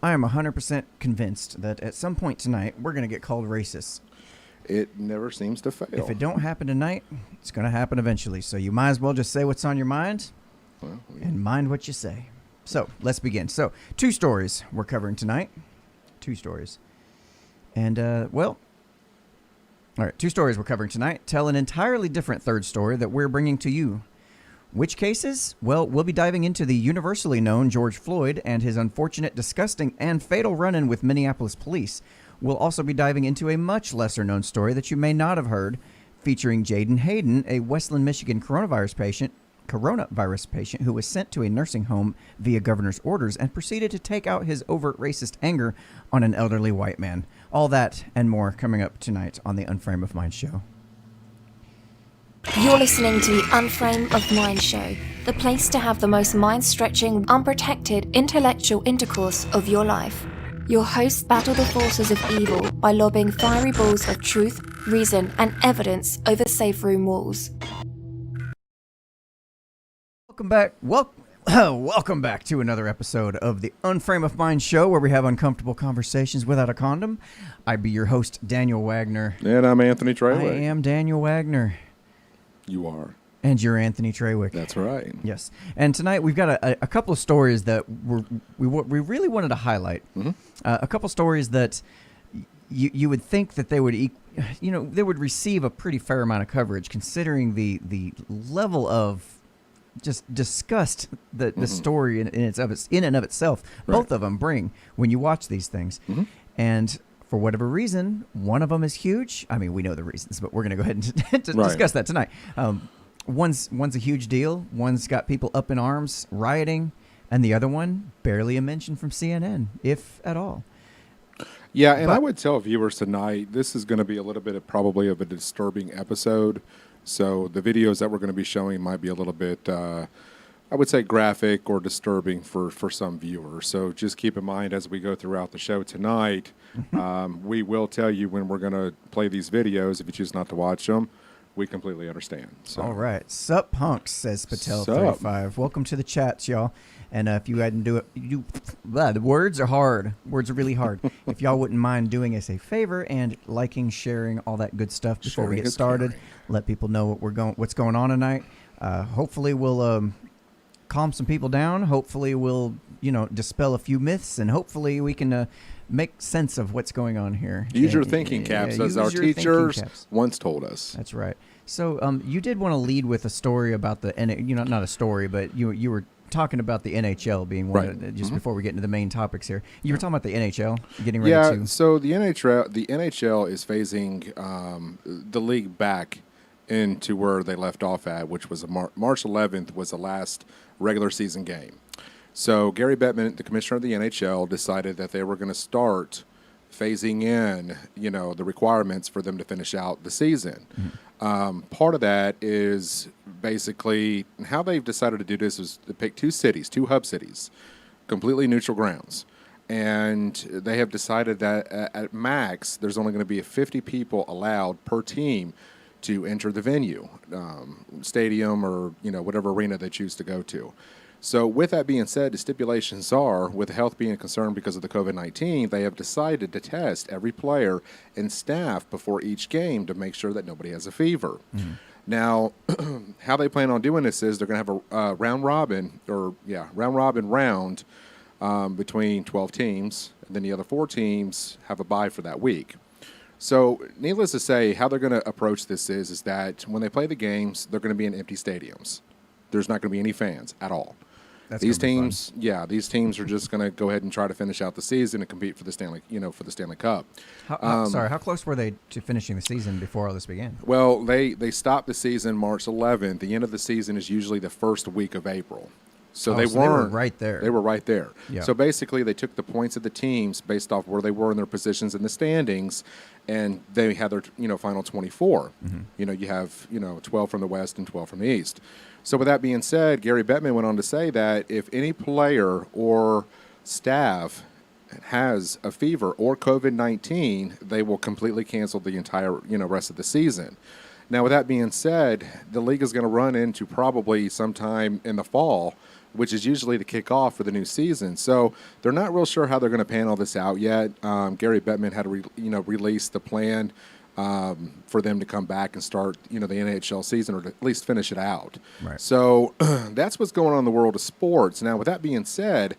I am 100% convinced that at some point tonight we're going to get called racist. It never seems to fail. If it don't happen tonight, it's going to happen eventually. So you might as well just say what's on your mind and mind what you say. So let's begin. So 2 stories we're covering tonight. 2 stories. And, all right, 2 stories we're covering tonight tell an entirely different third story that we're bringing to you. Which cases? Well, we'll be diving into the universally known George Floyd and his unfortunate, disgusting, and fatal run-in with Minneapolis police. We'll also be diving into a much lesser-known story that you may not have heard, featuring Jaden Hayden, a Westland Michigan coronavirus patient who was sent to a nursing home via governor's orders and proceeded to take out his overt racist anger on an elderly white man. All that and more coming up tonight on the Unframe of Mind show. You're listening to the Unframe of Mind show, the place to have the most mind-stretching, unprotected, intellectual intercourse of your life. Your hosts battle the forces of evil by lobbing fiery balls of truth, reason, and evidence over safe room walls. Welcome back. Welcome back to another episode of the Unframe of Mind show, where we have uncomfortable conversations without a condom. I be your host, Daniel Wagner. And I'm Anthony Trewick. I am Daniel Wagner. You are. And you're Anthony Trewick. That's right. Yes. And tonight we've got a couple of stories that we really wanted to highlight. Mm-hmm. A couple stories that you would think that they would they would receive a pretty fair amount of coverage, considering the level of just disgust that the story in and of itself, both of them bring when you watch these things. Mm-hmm. And for whatever reason, one of them is huge. I mean, we know the reasons, but we're going to go ahead and discuss that tonight. One's a huge deal. One's got people up in arms rioting, and the other one barely a mention from CNN, if at all. Yeah, and I would tell viewers tonight, this is going to be a little bit probably of a disturbing episode. So the videos that we're going to be showing might be a little bit, I would say, graphic or disturbing for some viewers. So just keep in mind as we go throughout the show tonight, we will tell you when we're going to play these videos. If you choose not to watch them, we completely understand. So. All right. Sup, punks, says Patel35. Welcome to the chats, y'all. And if you hadn't do it, the words are hard. Words are really hard. If y'all wouldn't mind doing us a favor and liking, sharing, all that good stuff before we get started, let people know what's going on tonight. Hopefully we'll calm some people down. Hopefully we'll dispel a few myths, and hopefully we can make sense of what's going on here. Use your thinking caps, as our teachers once told us. That's right. So you did want to lead with a story about the not a story, but you were talking about the NHL being one just before we get into the main topics here. You were talking about the NHL getting ready to. So the NHL is phasing the league back into where they left off at, which was March 11th was the last regular season game. So Gary Bettman, the commissioner of the NHL, decided that they were going to start phasing in, the requirements for them to finish out the season. Mm-hmm. Part of that is basically how they've decided to do this is to pick 2 hub cities, completely neutral grounds. And they have decided that at max, there's only going to be 50 people allowed per team to enter the venue, stadium or, whatever arena they choose to go to. So with that being said, the stipulations are, with health being a concern because of the COVID-19, they have decided to test every player and staff before each game to make sure that nobody has a fever. Mm-hmm. Now, how they plan on doing this is they're going to have a round robin round between 12 teams, and then the other 4 teams have a bye for that week. So needless to say, how they're going to approach this is that when they play the games, they're going to be in empty stadiums. There's not going to be any fans at all. These teams are just going to go ahead and try to finish out the season and compete for the Stanley Cup. How close were they to finishing the season before all this began? Well, they stopped the season March 11th. The end of the season is usually the first week of April. So they were right there. They were right there. Yeah. So basically, they took the points of the teams based off where they were in their positions in the standings, and they had their final 24. Mm-hmm. You have 12 from the West and 12 from the East. So with that being said, Gary Bettman went on to say that if any player or staff has a fever or COVID-19, they will completely cancel the entire rest of the season. Now, with that being said, the league is going to run into probably sometime in the fall which is usually the kickoff for the new season. So they're not real sure how they're going to pan all this out yet. Gary Bettman had to release the plan for them to come back and start the NHL season, or to at least finish it out. Right. So that's what's going on in the world of sports. Now, with that being said,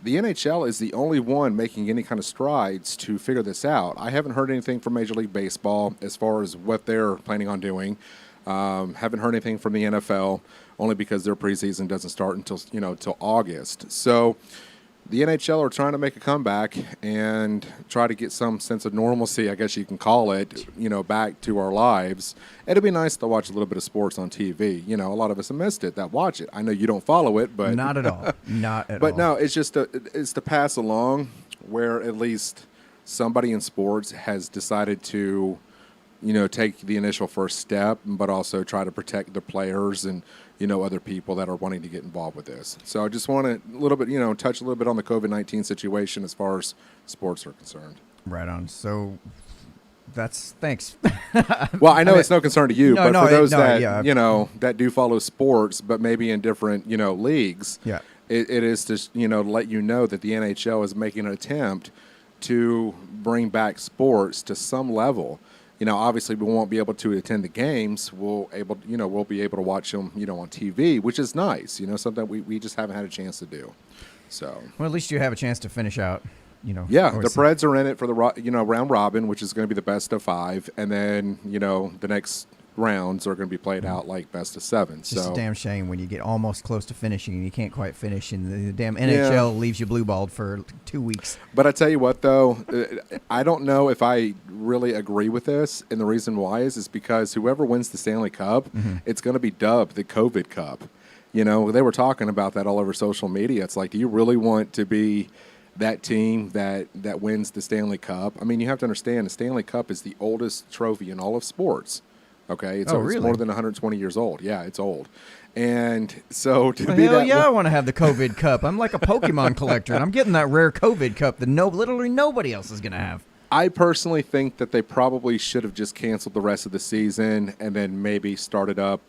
the NHL is the only one making any kind of strides to figure this out. I haven't heard anything from Major League Baseball as far as what they're planning on doing. Haven't heard anything from the NFL, only because their preseason doesn't start until August. So the NHL are trying to make a comeback and try to get some sense of normalcy, I guess you can call it, back to our lives. It'd be nice to watch a little bit of sports on TV. A lot of us have missed it that watch it. I know you don't follow it, but not at all. Not at all. But no, it's just it's to pass along where at least somebody in sports has decided to, take the initial first step, but also try to protect the players and other people that are wanting to get involved with this. So I just want to touch a little bit on the COVID-19 situation as far as sports are concerned. Right on. So thanks. Well, I know it's no concern to you, but for those that that do follow sports, but maybe in different leagues, yeah, it is to let you know that the NHL is making an attempt to bring back sports to some level. Obviously we won't be able to attend the games. We'll be able to watch them, on TV, which is nice. Something we just haven't had a chance to do. So, well, at least you have a chance to finish out. Yeah, the Preds are in it for the round robin, which is going to be the best of 5, and then the next rounds are going to be played out like best of 7. It's just a damn shame when you get almost close to finishing and you can't quite finish, and the damn NHL leaves you blue-balled for 2 weeks. But I tell you what, though, I don't know if I really agree with this, and the reason why is because whoever wins the Stanley Cup, it's going to be dubbed the COVID Cup. They were talking about that all over social media. It's like, do you really want to be that team that wins the Stanley Cup? I mean, you have to understand the Stanley Cup is the oldest trophy in all of sports. Okay, it's really? more than 120 years old. Yeah, it's old. And so to be that, I want to have the COVID Cup. I'm like a Pokemon collector, and I'm getting that rare COVID Cup that literally nobody else is going to have. I personally think that they probably should have just canceled the rest of the season and then maybe started up,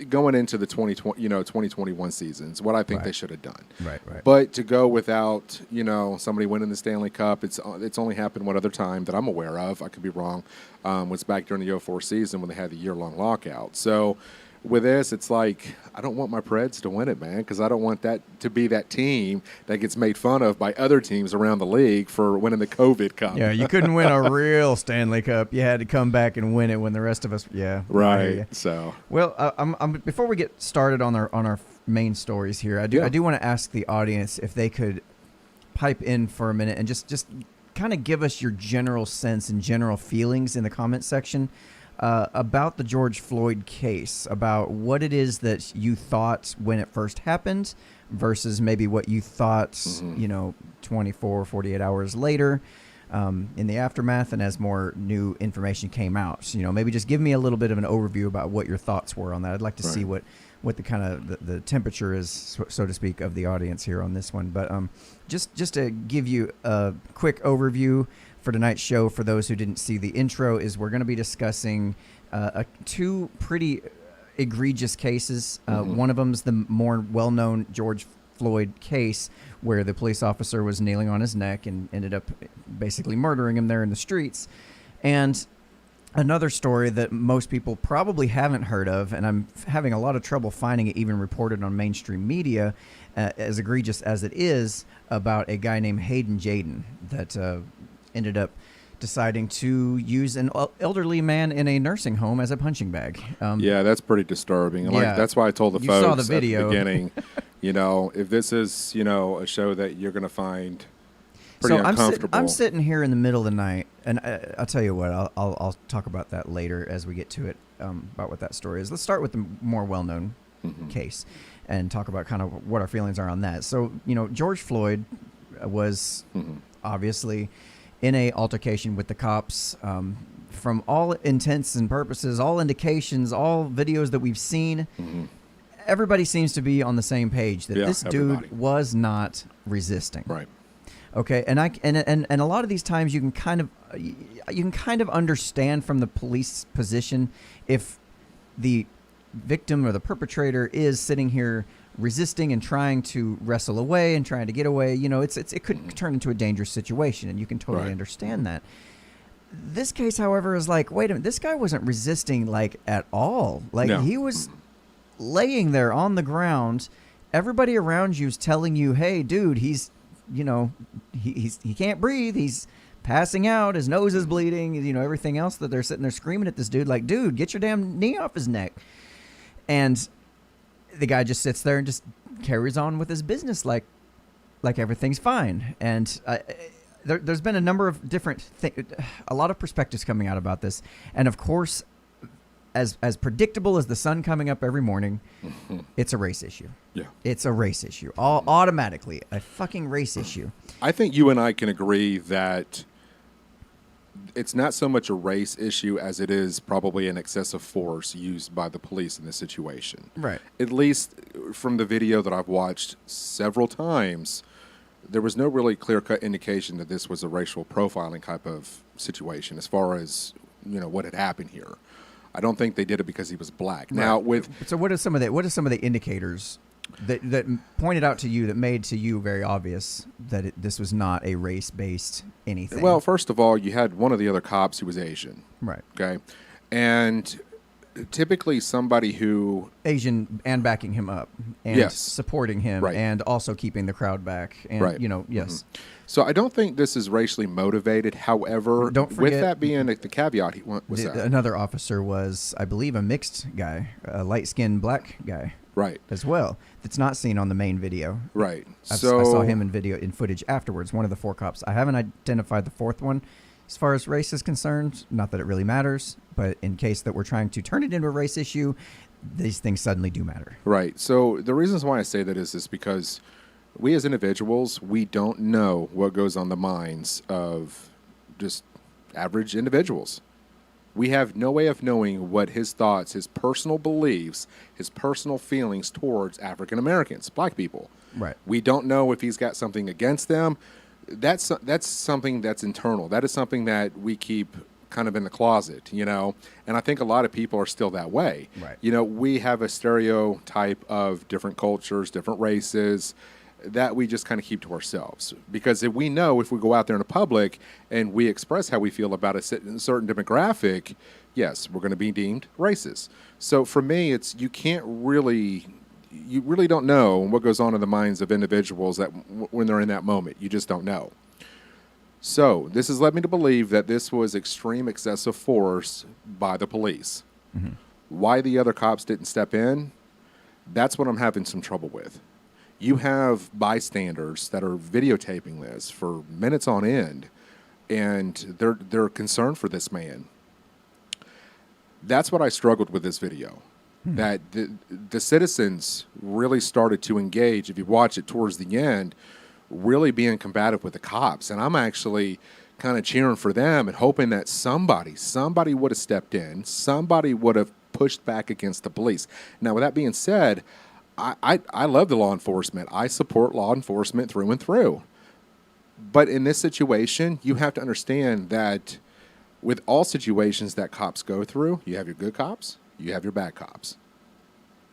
going into the 2021 seasons. What I think they should have done. Right. But to go without, somebody winning the Stanley Cup, it's only happened one other time that I'm aware of. I could be wrong. Was back during the 2004 season when they had the year-long lockout. So with this, it's like, I don't want my Preds to win it, man, because I don't want that to be that team that gets made fun of by other teams around the league for winning the COVID Cup. Yeah, you couldn't win a real Stanley Cup. You had to come back and win it when the rest of us, Right, so. Well, I'm before we get started on our main stories here, I do want to ask the audience if they could pipe in for a minute and just kind of give us your general sense and general feelings in the comment section about the George Floyd case, about what it is that you thought when it first happened versus maybe what you thought, 24, 48 hours later in the aftermath and as more new information came out. So, maybe just give me a little bit of an overview about what your thoughts were on that. I'd like to see what the kind of the temperature is, so to speak, of the audience here on this one. But just to give you a quick overview for tonight's show, for those who didn't see the intro, is we're going to be discussing 2 pretty egregious cases. One of them's the more well-known George Floyd case, where the police officer was kneeling on his neck and ended up basically murdering him there in the streets. And another story that most people probably haven't heard of, and I'm having a lot of trouble finding it even reported on mainstream media, as egregious as it is, about a guy named Jaden that ended up deciding to use an elderly man in a nursing home as a punching bag. Yeah, that's pretty disturbing. And that's why I told the folks saw the video. At the beginning, if this is, a show that you're going to find pretty uncomfortable. I'm sitting here in the middle of the night, and I'll tell you what, I'll talk about that later as we get to it, about what that story is. Let's start with the more well-known case and talk about kind of what our feelings are on that. So, George Floyd was obviously in a altercation with the cops. From all intents and purposes, all indications, all videos that we've seen, everybody seems to be on the same page that this dude was not resisting. Right. Okay, and a lot of these times you can kind of understand from the police position if the victim or the perpetrator is sitting here resisting and trying to wrestle away and trying to get away, it could turn into a dangerous situation, and you can totally Right. understand that. This case, however, is like, wait a minute, this guy wasn't resisting like at all. Like No. he was laying there on the ground. Everybody around you is telling you, hey, dude, he's he can't breathe. He's passing out. His nose is bleeding. Everything else that they're sitting there screaming at this dude, like, dude, get your damn knee off his neck. And the guy just sits there and just carries on with his business like everything's fine. And there's been a number of different a lot of perspectives coming out about this. And of course, as predictable as the sun coming up every morning, it's a race issue. Yeah. It's a race issue. Automatically a fucking race issue. I think you and I can agree that it's not so much a race issue as it is probably an excessive force used by the police in this situation. Right. At least from the video that I've watched several times, there was no really clear-cut indication that this was a racial profiling type of situation as far as, what had happened here. I don't think they did it because he was black. Right. Now, so what are some of the indicators that pointed out to you, that made to you very obvious that this was not a race-based anything? well, first of all, you had one of the other cops who was Asian. Right. Okay. And typically somebody who Asian and backing him up and Yes. supporting him Right. and also keeping the crowd back. And, Right. yes. So I don't think this is racially motivated. However, Don't with forget that being the caveat, what's that? Another officer was, I believe, a mixed guy, a light-skinned black guy Right. as well. That's not seen on the main video. Right. I So saw him in footage afterwards. One of the four cops. I haven't identified the fourth one as far as race is concerned. Not that it really matters, but in case that we're trying to turn it into a race issue, these things suddenly do matter. Right. So the reasons why I say that is because we as individuals, we don't know what goes on the minds of just average individuals. We have no way of knowing what his thoughts, his personal beliefs, his personal feelings towards African Americans, black people. Right. We don't know if he's got something against them. That's something that's internal. That is something that we keep kind of in the closet, And I think a lot of people are still that way. Right. We have a stereotype of different cultures, different races, that we just kind of keep to ourselves. Because if we go out there in the public and we express how we feel about a certain demographic, yes, we're going to be deemed racist. So for me, you really don't know what goes on in the minds of individuals that when they're in that moment. You just don't know. So this has led me to believe that this was extreme excessive force by the police. Mm-hmm. Why the other cops didn't step in, that's what I'm having some trouble with. You have bystanders that are videotaping this for minutes on end, and they're concerned for this man. That's what I struggled with this video. That the citizens really started to engage, if you watch it towards the end, really being combative with the cops. And I'm actually kind of cheering for them and hoping that somebody would have stepped in, somebody would have pushed back against the police. Now, with that being said, I love the law enforcement. I support law enforcement through and through. But in this situation, you have to understand that with all situations that cops go through, you have your good cops, you have your bad cops.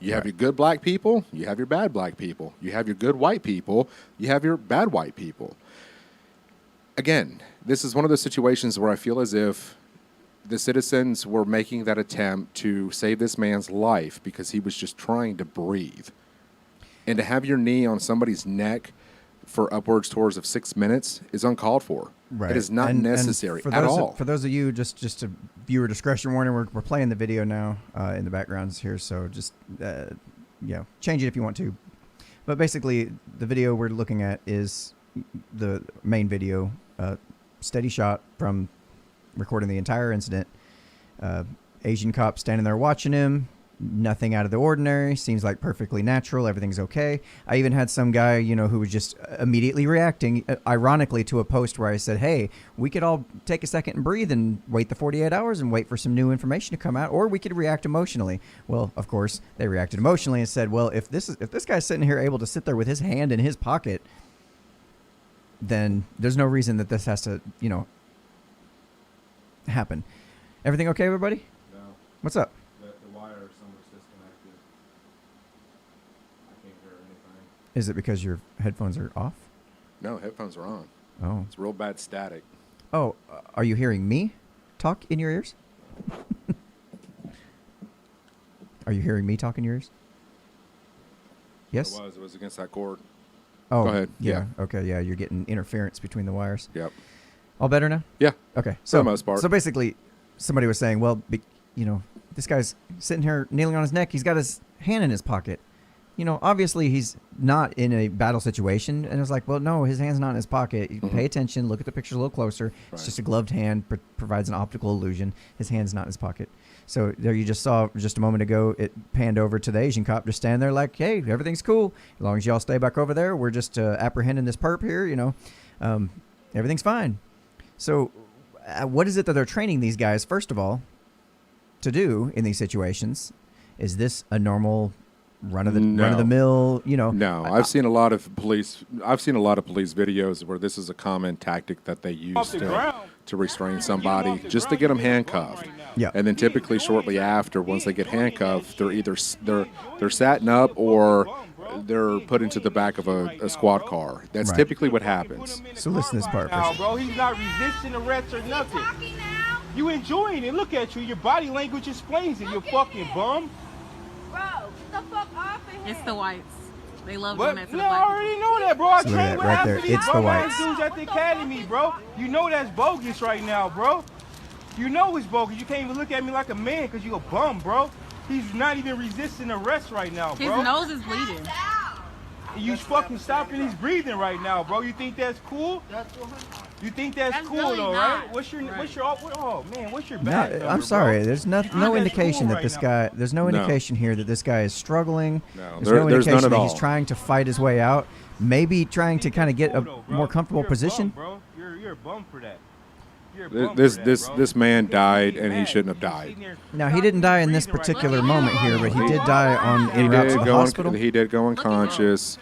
You have your good black people, you have your bad black people. You have your good white people, you have your bad white people. Again, this is one of those situations where I feel as if the citizens were making that attempt to save this man's life because he was just trying to breathe. And to have your knee on somebody's neck for upwards towards of 6 minutes is uncalled for. Right. It is not necessary for at those, all. For those of you, just a viewer discretion warning, we're playing the video now in the backgrounds here, so just change it if you want to. But basically, the video we're looking at is the main video, steady shot from recording the entire incident. Asian cop standing there watching him. Nothing out of the ordinary. Seems like perfectly natural. Everything's okay. I even had some guy, who was just immediately reacting, ironically, to a post where I said, hey, we could all take a second and breathe and wait the 48 hours and wait for some new information to come out, or we could react emotionally. Well, of course, they reacted emotionally and said, well, if this guy's sitting here able to sit there with his hand in his pocket, then there's no reason that this has to, happen. Everything okay, everybody? No, What's up? the wire somewhere's disconnected. Is it because your headphones are off? No, headphones are on. Oh. It's real bad static. Oh, are you hearing me talk in your ears? Are you hearing me talk in your ears? Yes? It was against that cord. Oh, Go ahead. Yeah. Okay, yeah, you're getting interference between the wires. Yep. All better now? Yeah. Okay. For the most part. So basically, somebody was saying, well, this guy's sitting here kneeling on his neck. He's got his hand in his pocket. Obviously he's not in a battle situation. And it was like, well, no, his hand's not in his pocket. You pay attention, look at the picture a little closer. Right. It's just a gloved hand, provides an optical illusion. His hand's not in his pocket. So there you just saw just a moment ago, it panned over to the Asian cop just standing there like, hey, everything's cool. As long as y'all stay back over there, we're just apprehending this perp here, everything's fine. So what is it that they're training these guys, first of all, to do in these situations? Is this a normal run of the mill? No, I've seen a lot of police videos where this is a common tactic that they use to restrain somebody, just to get them handcuffed. Yeah. And then typically shortly after, once they get handcuffed, they're either they're satting up or they're put into the back of a squad car. That's typically what happens. So listen to this part first. Bro, he's not resisting arrest or nothing. You enjoying it. Look at you. Your body language explains it, you fucking bum. Bro, get the fuck off of here. It's the whites. They love But, doing that to no, the I black already know that, bro. I So trained with right half there, of these it's the bum whites. ass dudes at the academy, bro. You know that's bogus right now, bro. You know it's bogus. You can't even look at me like a man because you a bum, bro. He's not even resisting arrest right now, His bro. nose is bleeding. You fucking stopping his breathing right now, bro. You think that's cool? You think that's cool, really though, not. right? What's your bad No, number, I'm sorry. bro? There's no That's indication cool that right this now. guy. There's no indication here that this guy is struggling. No, There's no there's none indication at that he's all. trying to fight his way out. Maybe trying to kind of get a Cool, though, bro. more comfortable You're a position. bum, bro. You're a bum for that. You're a bum This for that, bro. this man You died be and he mad. shouldn't have You died. sitting there Now he didn't die in this breathing right particular now. moment here, but he did die on en route to the hospital. He did go unconscious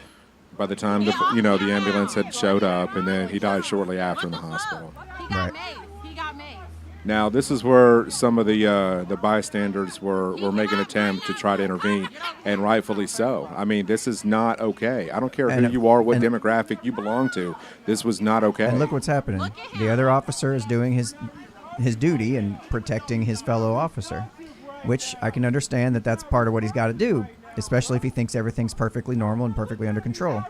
by the time the ambulance had showed up, and then he died shortly after in the hospital. He got Right. made. He got made. Now this is where some of the bystanders were making an attempt to try to intervene, and rightfully so. I mean, this is not okay. I don't care And who you are, what demographic you belong to. This was not okay. And look what's happening. The other officer is doing his duty and protecting his fellow officer, which I can understand that's part of what he's got to do, especially if he thinks everything's perfectly normal and perfectly under control.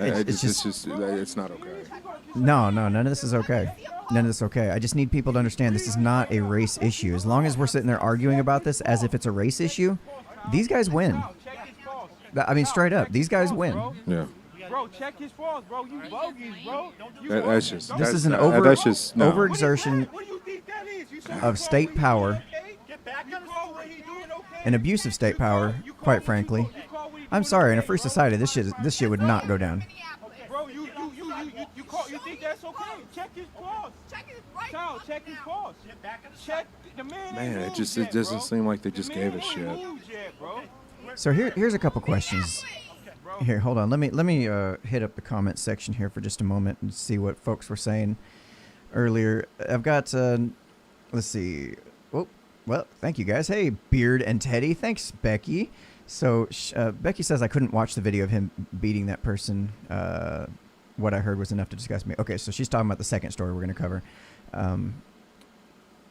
It's not okay. No, none of this is okay. None of this is okay. I just need people to understand this is not a race issue. As long as we're sitting there arguing about this as if it's a race issue, these guys win. I mean, straight up, these guys win. Yeah. Bro, check his falls, bro. You bogus, bro. That's just This is an overexertion What do you think that is? You so of state power, Get back on what he doing, okay? an abuse of state power, quite frankly. I'm sorry, in a free society, this shit would not go down. Bro, you think that's okay? Check his pulse. Check his child, check his pulse. Check the man. Man, ain't it just moved it doesn't yet, seem like they bro. just The gave a man shit. ain't moved yet, bro. So here's a couple questions. Here, hold on. Let me hit up the comment section here for just a moment and see what folks were saying earlier. I've got let's see. Oh, well, thank you guys. Hey, Beard and Teddy. Thanks, Becky. So Becky says I couldn't watch the video of him beating that person. What I heard was enough to disgust me. Okay, so she's talking about the second story we're going to cover.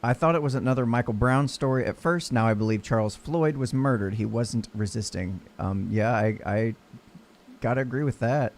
I thought it was another Michael Brown story at first. Now I believe Charles Floyd was murdered. He wasn't resisting. Yeah, I got to agree with that.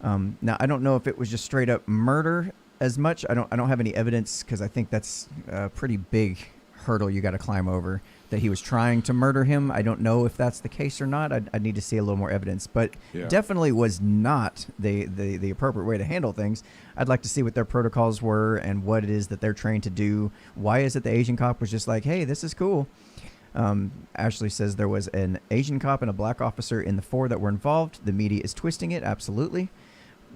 Now, I don't know if it was just straight up murder as much. I don't have any evidence because I think that's a pretty big hurdle you got to climb over, that he was trying to murder him. I don't know if that's the case or not. I'd need to see a little more evidence, but definitely was not the appropriate way to handle things. I'd like to see what their protocols were and what it is that they're trained to do. Why is it the Asian cop was just like, hey, this is cool? Ashley says there was an Asian cop and a black officer in the four that were involved. The media is twisting it. Absolutely.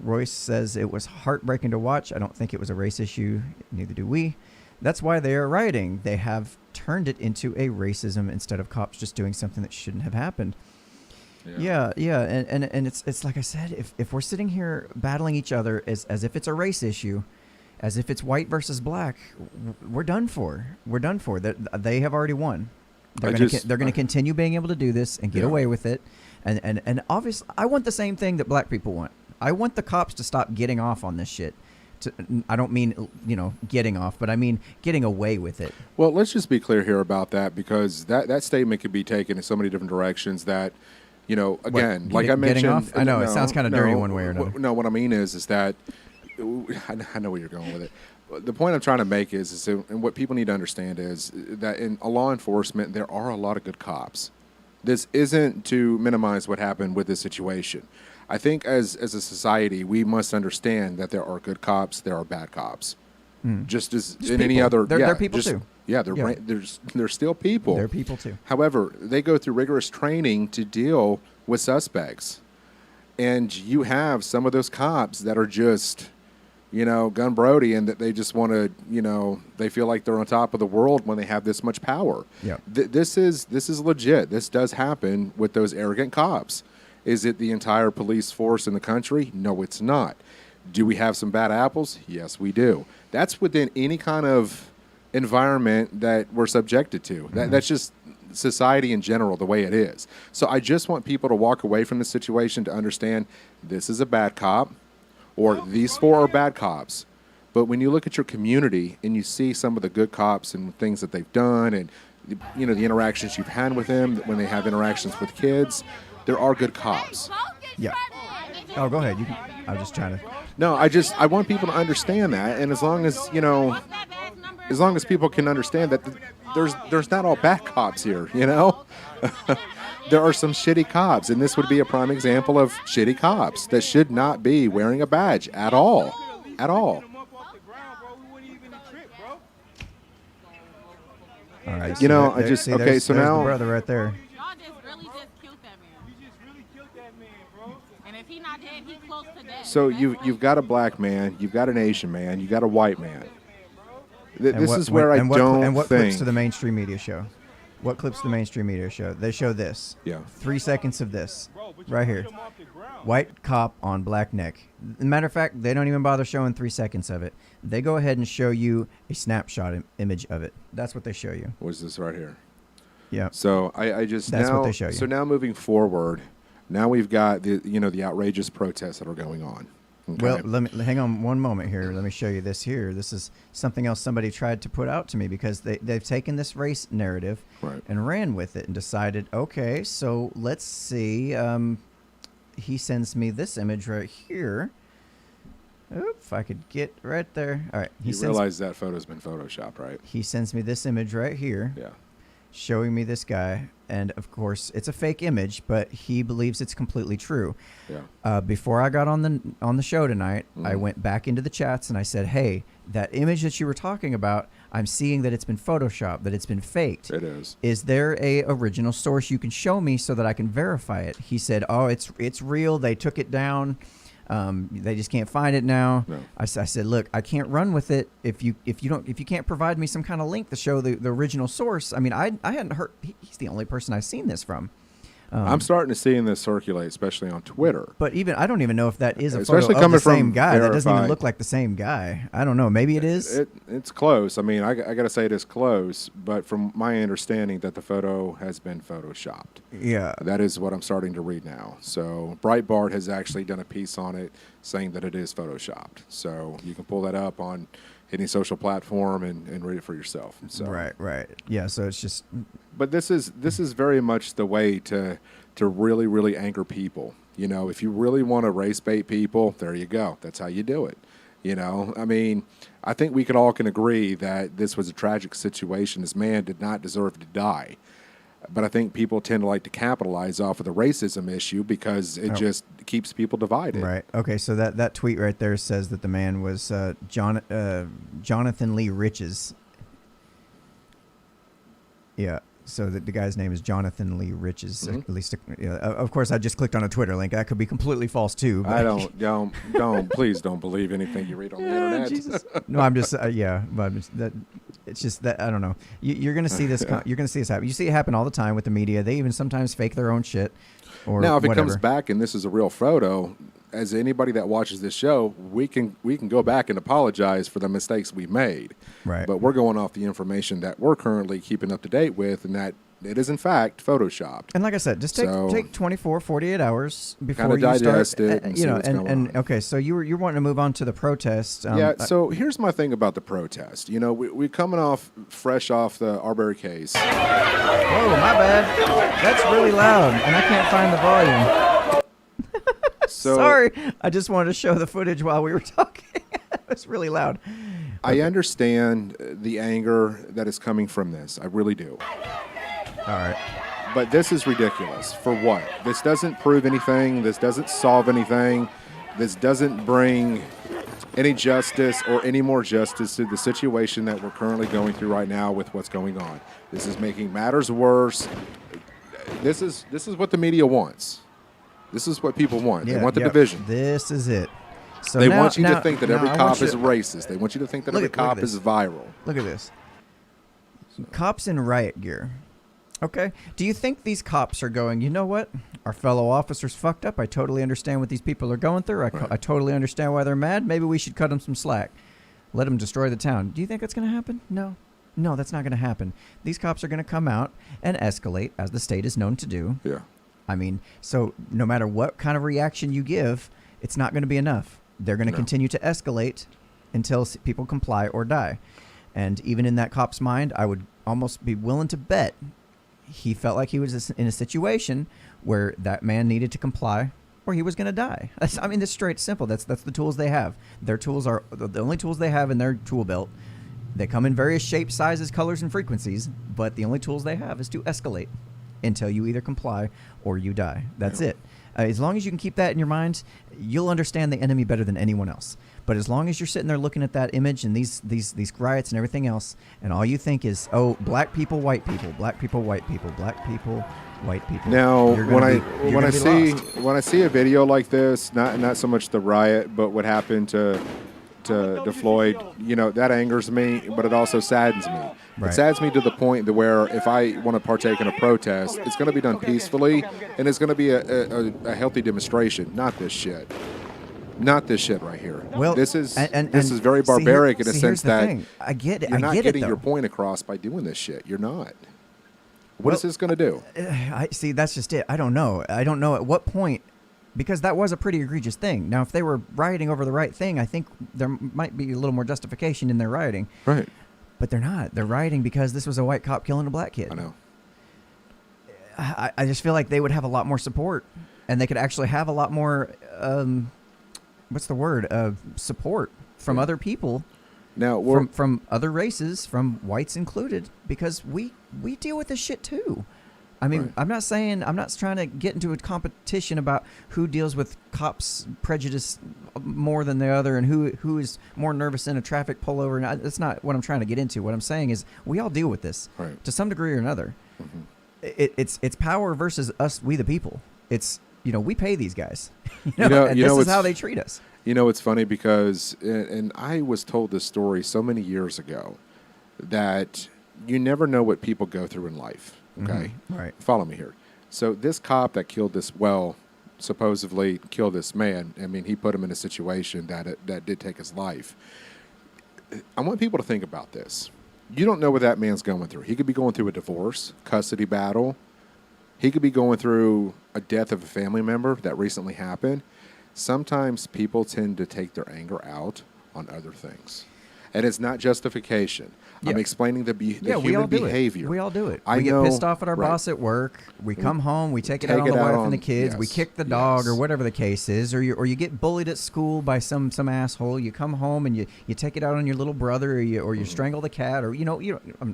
Royce says it was heartbreaking to watch. I don't think it was a race issue. Neither do we. That's why they are rioting. They have turned it into a racism instead of cops just doing something that shouldn't have happened. Yeah. And it's like I said, if we're sitting here battling each other as if it's a race issue, as if it's white versus black, we're done for. We're done for. They have already won. They're going to continue being able to do this and get away with it. And obviously, I want the same thing that black people want. I want the cops to stop getting off on this shit. I don't mean, getting off, but I mean getting away with it. Well, let's just be clear here about that, because that statement could be taken in so many different directions that, again, like I mentioned. Off? I know, it sounds kind of dirty one way or another. No, what I mean is that, I know where you're going with it. The point I'm trying to make is and what people need to understand is that in law enforcement, there are a lot of good cops. This isn't to minimize what happened with this situation. I think as a society, we must understand that there are good cops, there are bad cops. Just as in people. any other... They're people too. Yeah, they're still people. They're people too. However, they go through rigorous training to deal with suspects. And you have some of those cops that are just... gun Brody, and that they just want to, they feel like they're on top of the world when they have this much power. Yeah. This is legit. This does happen with those arrogant cops. Is it the entire police force in the country? No, it's not. Do we have some bad apples? Yes, we do. That's within any kind of environment that we're subjected to. That's just society in general, the way it is. So I just want people to walk away from the situation to understand this is a bad cop, or these four are bad cops. But when you look at your community and you see some of the good cops and things that they've done, and the interactions you've had with them, when they have interactions with kids, there are good cops. Yeah. Oh, go ahead. I was just trying to. No, I want people to understand that, and as long as people can understand that there's not all bad cops here, There are some shitty cops, and this would be a prime example of shitty cops that should not be wearing a badge at all. At all. All right. So now there's the brother right there. Y'all just really just killed that man. You just really killed that man, bro. And if he not dead, he close to death. So you've got a black man, you've got an Asian man, you've got a white man. This is where I don't And what think. clips to the mainstream media show? What clips to the mainstream media show? They show this. Yeah. 3 seconds of this. Right here. White cop on black neck. Matter of fact, they don't even bother showing 3 seconds of it. They go ahead and show you a snapshot image of it. That's what they show you. What's this right here? Yeah. So I just That's now, what they show you. So now moving forward, now we've got the outrageous protests that are going on. Okay? Well, hang on one moment here. Let me show you this here. This is something else somebody tried to put out to me, because they've taken this race narrative and ran with it and decided, okay, so let's see. He sends me this image right here. If I could get right there. All right. You realize that photo's been photoshopped, right? He sends me this image right here. Yeah. Showing me this guy, and of course it's a fake image, but he believes it's completely true. Yeah. Before I got on the show tonight, I went back into the chats and I said, "Hey, that image that you were talking about, I'm seeing that it's been photoshopped, that it's been faked. It is. Is there a original source you can show me so that I can verify it?" He said, "Oh, it's real. They took it down. They just can't find it now." No. I said, "Look, I can't run with it if you can't provide me some kind of link to show the original source." I mean, I hadn't heard. He's the only person I've seen this from. I'm starting to see this circulate, especially on Twitter. But I don't even know if that is a Especially photo of coming the same from guy. That doesn't even verified. look like the same guy. I don't know. Maybe it is. It's close. I mean, I got to say it is close, but from my understanding that the photo has been photoshopped. Yeah. That is what I'm starting to read now. So Breitbart has actually done a piece on it saying that it is photoshopped. So you can pull that up on any social platform and read it for yourself. So. Right. Yeah, so it's just... But this is very much the way to really, really anger people. If you really want to race bait people, there you go. That's how you do it. I mean, I think we can agree that this was a tragic situation. This man did not deserve to die. But I think people tend to like to capitalize off of the racism issue because it just keeps people divided. Right. Okay, so that tweet right there says that the man was Jonathan Lee Riches. Yeah. So the guy's name is Jonathan Lee Riches. Mm-hmm. At least, of course, I just clicked on a Twitter link. That could be completely false too. But Please don't believe anything you read on the internet. Jesus. No, I'm just but it's just that I don't know. You're gonna see this. You're gonna see this happen. You see it happen all the time with the media. They even sometimes fake their own shit. Or now, if whatever. it comes back and this is a real photo, as anybody that watches this show, we can go back and apologize for the mistakes we made. Right. But we're going off the information that we're currently keeping up to date with, and that It is in fact photoshopped. And like I said, just take 24, 48 hours before Kinda you digest start. it and see what's going on. Okay, so you're wanting to move on to the protest. So here's my thing about the protest. You know, we're coming fresh off the Arbery case. Whoa, my bad. That's really loud, and I can't find the volume. So Sorry, I just wanted to show the footage while we were talking. It's really loud. I understand the anger that is coming from this. I really do. All right. But this is ridiculous. For what? This doesn't prove anything. This doesn't solve anything. This doesn't bring any justice or any more justice to the situation that we're currently going through right now with what's going on. This is making matters worse. This is what the media wants. This is what people want. They want the division. This is it. So they now, want you to think that every cop is to, racist. They want you to think that every cop is viral. Look at this. Cops in riot gear. Okay. Do you think these cops are going, you know what? Our fellow officers fucked up. I totally understand what these people are going through. I totally understand why they're mad. Maybe we should cut them some slack. Let them destroy the town. Do you think that's going to happen? No. No, that's not going to happen. These cops are going to come out and escalate, as the state is known to do. Yeah. I mean, so no matter what kind of reaction you give, it's not going to be enough. They're going to continue to escalate until people comply or die. And even in that cop's mind, I would almost be willing to bet he felt like he was in a situation where that man needed to comply or he was going to die. That's straight simple. That's the tools they have. Their tools are the only tools they have in their tool belt. They come in various shapes, sizes, colors, and frequencies, but the only tools they have is to escalate until you either comply or you die. That's it. As long as you can keep that in your mind, you'll understand the enemy better than anyone else. But as long as you're sitting there looking at that image and these riots and everything else, and all you think is, oh, black people, white people, black people, white people, black people, white people. Now, when I see a video like this, not so much the riot, but what happened to Floyd, you know, that angers me, but it also saddens me. Right. It saddens me to the point that where if I want to partake in a protest, it's going to be done peacefully, and it's going to be a healthy demonstration, not this shit. Not this shit right here. Well, this is very barbaric in a sense that I get it. You're not getting your though. point across by doing this shit. You're not. What is this going to do? That's just it. I don't know. I don't know at what point, because that was a pretty egregious thing. Now, if they were rioting over the right thing, I think there might be a little more justification in their rioting. Right. But they're not. They're rioting because this was a white cop killing a black kid. I know. I just feel like they would have a lot more support, and they could actually have a lot more, support from other people. Now, from other races, from whites included, because we deal with this shit too. I mean, right. I'm not trying to get into a competition about who deals with cops' prejudice more than the other and who is more nervous in a traffic pullover. And that's not what I'm trying to get into. What I'm saying is we all deal with this to some degree or another. Mm-hmm. It's power versus us, we the people. It's, we pay these guys. This is how they treat us. You know, it's funny because, and I was told this story so many years ago, that you never know what people go through in life. Okay. Mm-hmm. Right. Follow me here. So this cop that supposedly killed this man, I mean, he put him in a situation that did take his life. I want people to think about this. You don't know what that man's going through. He could be going through a divorce, custody battle. He could be going through a death of a family member that recently happened. Sometimes people tend to take their anger out on other things. And it's not justification. Yeah. I'm explaining the human behavior. We all do it. We get pissed off at our boss at work. We come home. We take it out on the wife and the kids. We kick the dog or whatever the case is. Or you get bullied at school by some asshole. You come home and you take it out on your little brother or you strangle the cat or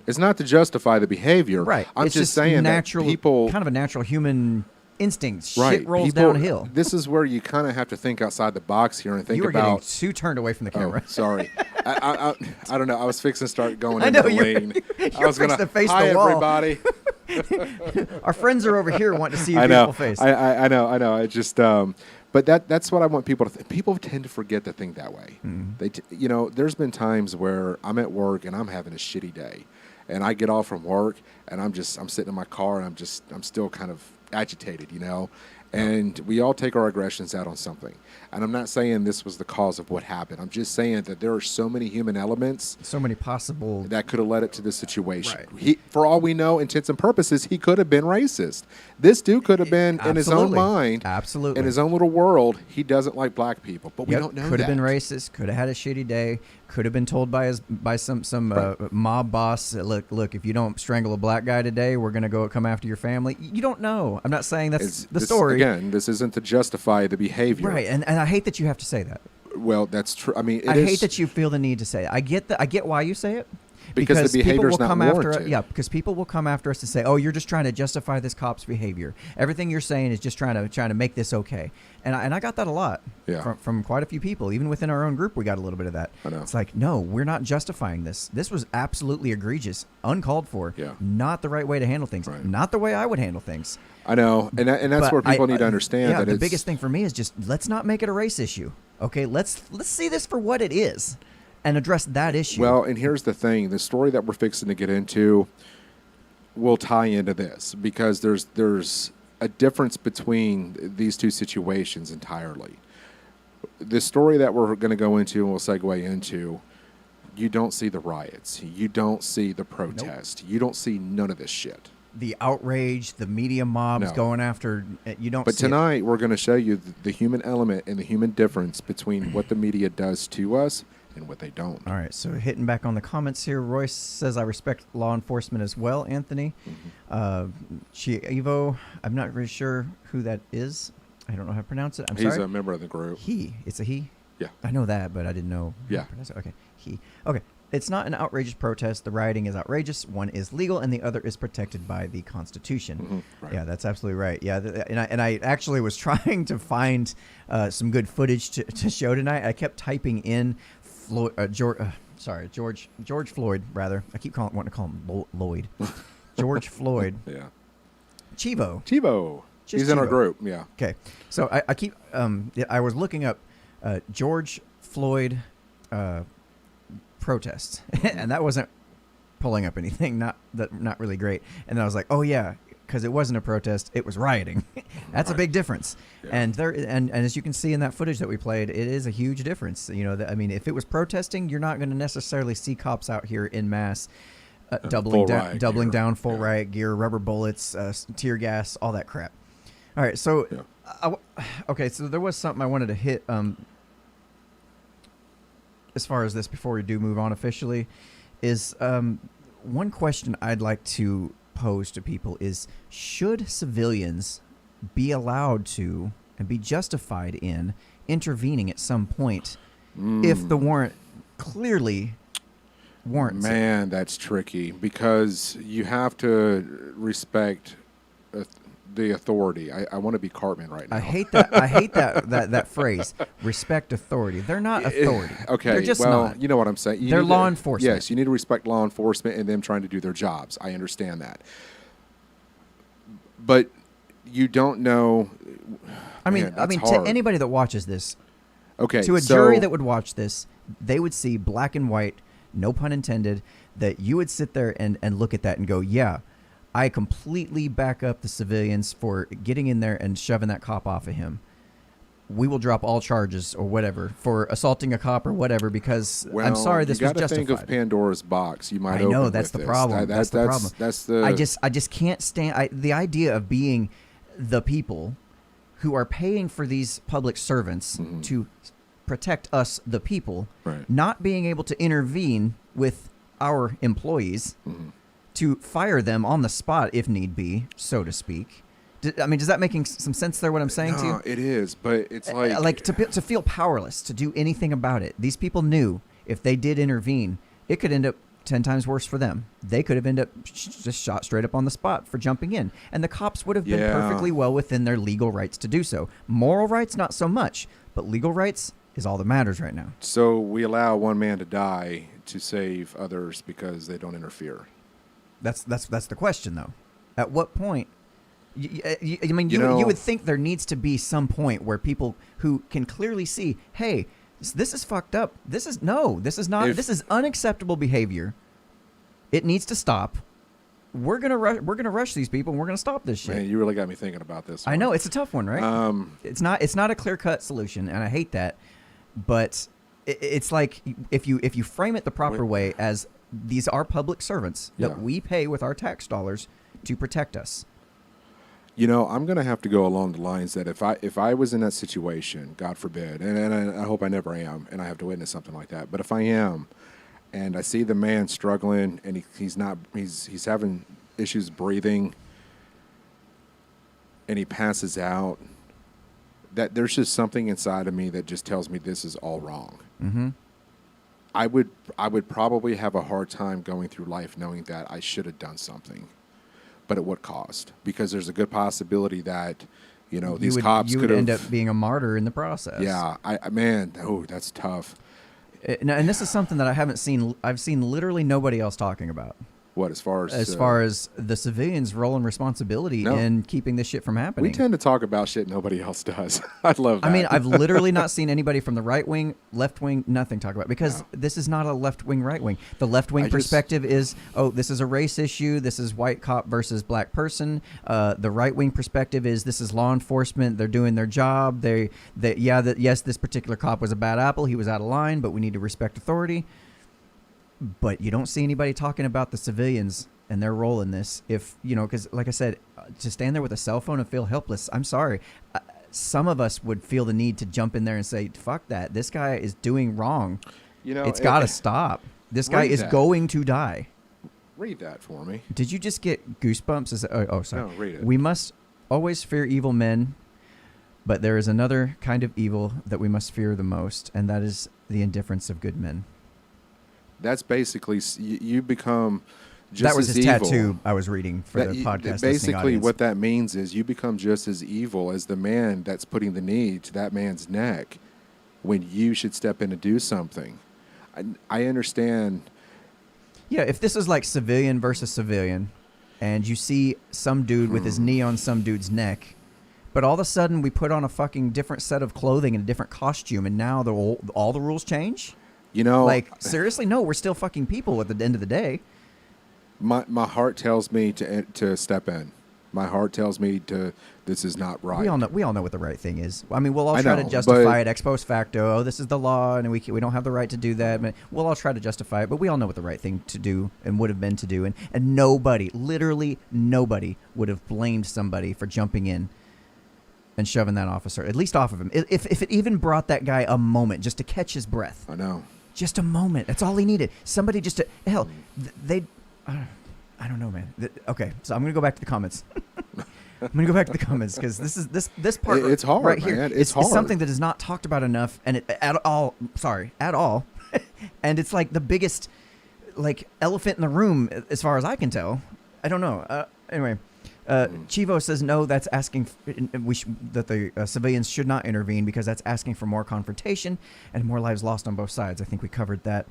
it's not to justify the behavior. Right. I'm just saying natural, that people kind of a natural human instinct. Shit rolls downhill. This is where you kind of have to think outside the box here and think about. You were getting too turned away from the camera. Oh, sorry. I don't know. I was fixing to start going into the lane. I was going to face hi, the wall. Everybody. Our friends are over here wanting to see your beautiful face. I know. I just, but that's what I want people to think. People tend to forget to think that way. Mm-hmm. There's been times where I'm at work and I'm having a shitty day, and I get off from work and I'm sitting in my car and I'm still kind of agitated, And we all take our aggressions out on something. And I'm not saying this was the cause of what happened. I'm just saying that there are so many human elements, so many possible that could have led it to this situation. Right. He, for all we know, intents and purposes, he could have been racist. This dude could have been in his own mind, absolutely, in his own little world. He doesn't like black people, but we Yep, don't know. Could that. have been racist. Could have had a shitty day. Could have been told by some Right. mob boss, look, if you don't strangle a black guy today, we're gonna go come after your family. You don't know. I'm not saying that's the story. Again, this isn't to justify the behavior, Right? And I hate that you have to say that. Well, that's true. I mean, I hate that you feel the need to say it. I get why you say it. Because the people behavior's will come not after warranted. Yeah, because people will come after us and say, "Oh, you're just trying to justify this cop's behavior. Everything you're saying is just trying to make this okay." And I got that a lot from quite a few people. Even within our own group, we got a little bit of that. I know. It's like, no, we're not justifying this. This was absolutely egregious, uncalled for. Yeah. Not the right way to handle things. Right. Not the way I would handle things. I know, and that's But where people need to understand. Yeah, that the it's, biggest thing for me is just let's not make it a race issue. Okay, let's see this for what it is, and address that issue. Well, and here's the thing: the story that we're fixing to get into will tie into this because there's a difference between these two situations entirely. The story that we're going to go into and we'll segue into, you don't see the riots, you don't see the protest, you don't see none of this shit. The outrage, the media mobs No. going after you don't. But see it. tonight we're going to show you the human element and the human difference between what the media does to us and what they don't. All right, so hitting back on the comments here, Royce says, I respect law enforcement as well, Anthony. Evo, I'm not really sure who that is. I don't know how to pronounce it. He's sorry. a member of the group. It's a he? Yeah. I know that, but I didn't know. how to Yeah. pronounce it. Okay, he. Okay, it's not an outrageous protest. The rioting is outrageous. One is legal, and the other is protected by the Constitution. Right. Yeah, that's absolutely right. Yeah, and I actually was trying to find some good footage to show tonight. I kept typing in George Floyd, rather. I keep wanting to call him Lloyd. George Floyd. Yeah. Chivo. Just He's in our Chivo. group. Yeah. Okay, so I keep I was looking up George Floyd protests, and that wasn't pulling up anything. Not really great. And then I was like, oh yeah, because it wasn't a protest, it was rioting. That's a big difference. Yeah. And as you can see in that footage that we played, it is a huge difference. You know, I mean, if it was protesting, you're not going to necessarily see cops out here in mass. Doubling down full riot gear, rubber bullets, tear gas, all that crap. All right, so okay, so there was something I wanted to hit as far as this before we do move on officially is one question I'd like to pose to people is, should civilians be allowed to and be justified in intervening at some point if the warrant clearly warrants it? Man, that's tricky because you have to respect the authority. I want to be Cartman right now. I hate that phrase. Respect authority. They're not authority. Okay, They're just well, not. you know what I'm saying. They're law enforcement. Yes, you need to respect law enforcement and them trying to do their jobs. I understand that. But you don't know. I mean, that's to hard. anybody that watches this, Okay, to a so- jury that would watch this, they would see black and white, no pun intended, that you would sit there and look at that and go, yeah, I completely back up the civilians for getting in there and shoving that cop off of him. We will drop all charges or whatever for assaulting a cop or whatever because Well, I'm sorry this you was gotta justified. think of Pandora's box. You might. I know open that's with the this. problem. That's the problem. That's the. I just can't stand the idea of being the people who are paying for these public servants to protect us, the people, Right. not being able to intervene with our employees to fire them on the spot if need be, so to speak. I mean, does that making some sense there? What I'm saying to No, you? it is, but it's like to feel powerless to do anything about it. These people knew if they did intervene, it could end up 10 times worse for them. They could have ended up just shot straight up on the spot for jumping in, and the cops would have been perfectly well within their legal rights to do so. Moral rights, not so much, but legal rights is all that matters right now. So we allow one man to die to save others because they don't interfere. That's the question, though. At what point? I mean, You know- you would think there needs to be some point where people who can clearly see, hey, this is fucked up. This is not. This is unacceptable behavior. It needs to stop. we're gonna rush these people and we're gonna stop this shit. Man, you really got me thinking about this one. I know it's a tough one, right? It's not a clear cut solution, and I hate that. But it's like if you frame it the proper way as these are public servants that we pay with our tax dollars to protect us. You know, I'm going to have to go along the lines that if I was in that situation, God forbid, and I hope I never am, and I have to witness something like that, but if I am, and I see the man struggling, and he's having issues breathing, and he passes out, that there's just something inside of me that just tells me this is all wrong. Mm-hmm. I would probably have a hard time going through life knowing that I should have done something, but at what cost? Because there's a good possibility that, these cops you would end up being a martyr in the process. Yeah, that's tough. And this is something that I've seen literally nobody else talking about. What, as far as the civilians' role and responsibility in keeping this shit from happening? We tend to talk about shit nobody else does. I love that. I mean, I've literally not seen anybody from the right wing, left wing, nothing talk about it, because this is not a left wing, right wing. The left wing perspective is, this is a race issue. This is white cop versus black person. The right wing perspective is this is law enforcement. They're doing their job. Yes, this particular cop was a bad apple. He was out of line, but we need to respect authority. But you don't see anybody talking about the civilians and their role in this. Because like I said, to stand there with a cell phone and feel helpless, I'm sorry. Some of us would feel the need to jump in there and say, fuck that. This guy is doing wrong. It's got to stop. This guy is going to die. Read that for me. Did you just get goosebumps? Sorry. No, read it. We must always fear evil men, but there is another kind of evil that we must fear the most, and that is the indifference of good men. That's basically you become just that was as his evil. Tattoo I was reading for the podcast. Basically, what that means is you become just as evil as the man that's putting the knee to that man's neck when you should step in and do something. I understand. Yeah, if this is like civilian versus civilian, and you see some dude with his knee on some dude's neck, but all of a sudden we put on a fucking different set of clothing and a different costume, and now all the rules change. Seriously, no, we're still fucking people at the end of the day. My heart tells me to step in. My heart tells me this is not right. We all know what the right thing is. I mean, we'll all try to justify it ex post facto. Oh, this is the law, and we don't have the right to do that. We'll all try to justify it, but we all know what the right thing to do and would have been to do. And nobody, literally nobody, would have blamed somebody for jumping in and shoving that officer, at least off of him. If it even brought that guy a moment just to catch his breath. I know. Just a moment. That's all he needed. Somebody just to... Hell, I don't know, man. Okay, so I'm going to go back to the comments. I'm going to go back to the comments because this part it's hard, right here. Man. It's hard. It's something that is not talked about enough and at all. And it's like the biggest elephant in the room as far as I can tell. I don't know. Anyway... Chivo says no. That's asking that the civilians should not intervene because that's asking for more confrontation and more lives lost on both sides. I think we covered that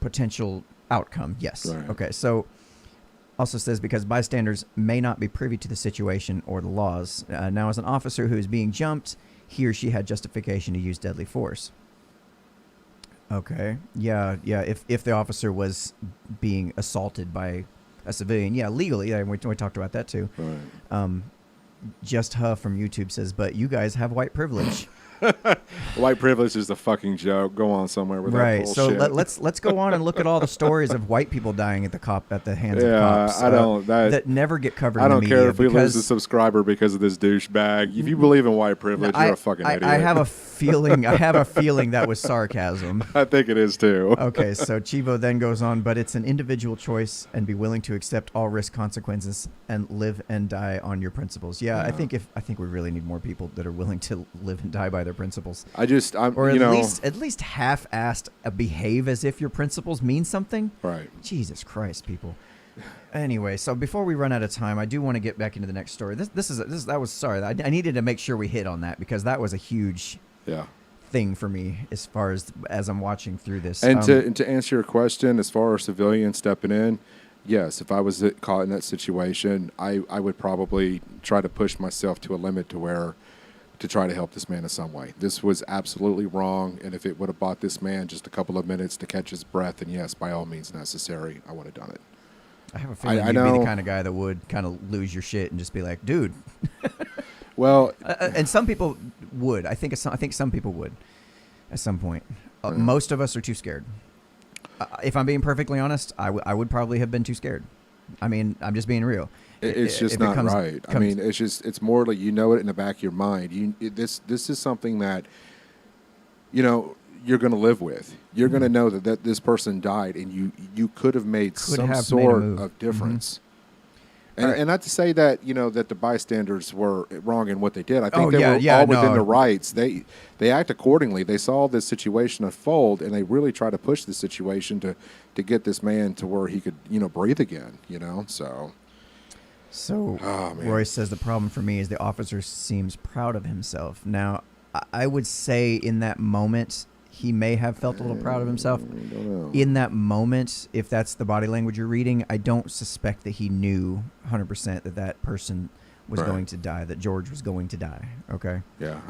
potential outcome. Yes. Right. Okay. So also says because bystanders may not be privy to the situation or the laws. Now, as an officer who is being jumped, he or she had justification to use deadly force. Okay. Yeah. If the officer was being assaulted by a civilian, legally. We talked about that too. Right. Just Huff from YouTube says, but you guys have white privilege. White privilege is the fucking joke. Go on somewhere with that bullshit. So let's go on and look at all the stories of white people dying at the hands of cops. That never get covered. I don't in the media care if we lose a subscriber because of this douchebag. If you believe in white privilege, you're a fucking idiot. I have a feeling that was sarcasm. I think it is too. Okay, so Chivo then goes on, but it's an individual choice and be willing to accept all risk consequences and live and die on your principles. Yeah. I think we really need more people that are willing to live and die by their principles. At least half-assed behave as if your principles mean something. Right. Jesus Christ, people. Anyway, so before we run out of time, I do want to get back into the next story. I needed to make sure we hit on that because that was a huge thing for me as far as I'm watching through this. And to answer your question, as far as civilians stepping in, yes, if I was caught in that situation, I would probably try to push myself to a limit to try to help this man in some way. This was absolutely wrong, and if it would have bought this man just a couple of minutes to catch his breath, then yes, by all means necessary, I would have done it. I have a feeling I you'd be know. the kind of guy that would kind of lose your shit and just be like, dude. Well, And some people would. I think some people would at some point. Most of us are too scared. If I'm being perfectly honest, I would probably have been too scared. I mean, I'm just being real. it's just If not right. I mean, it's more like it in the back of your mind. This is something that you're going to live with. You're going to know that this person died, and you could have made some sort of difference. And not to say that that the bystanders were wrong in what they did. I think they were all within their rights. They act accordingly. They saw this situation unfold, and they really tried to push the situation to get this man to where he could breathe again. So Royce says the problem for me is the officer seems proud of himself. Now, I would say in that moment he may have felt a little proud of himself. In that moment, if that's the body language you're reading, I don't suspect that he knew 100% that person was going to die, that George was going to die. Okay? Yeah,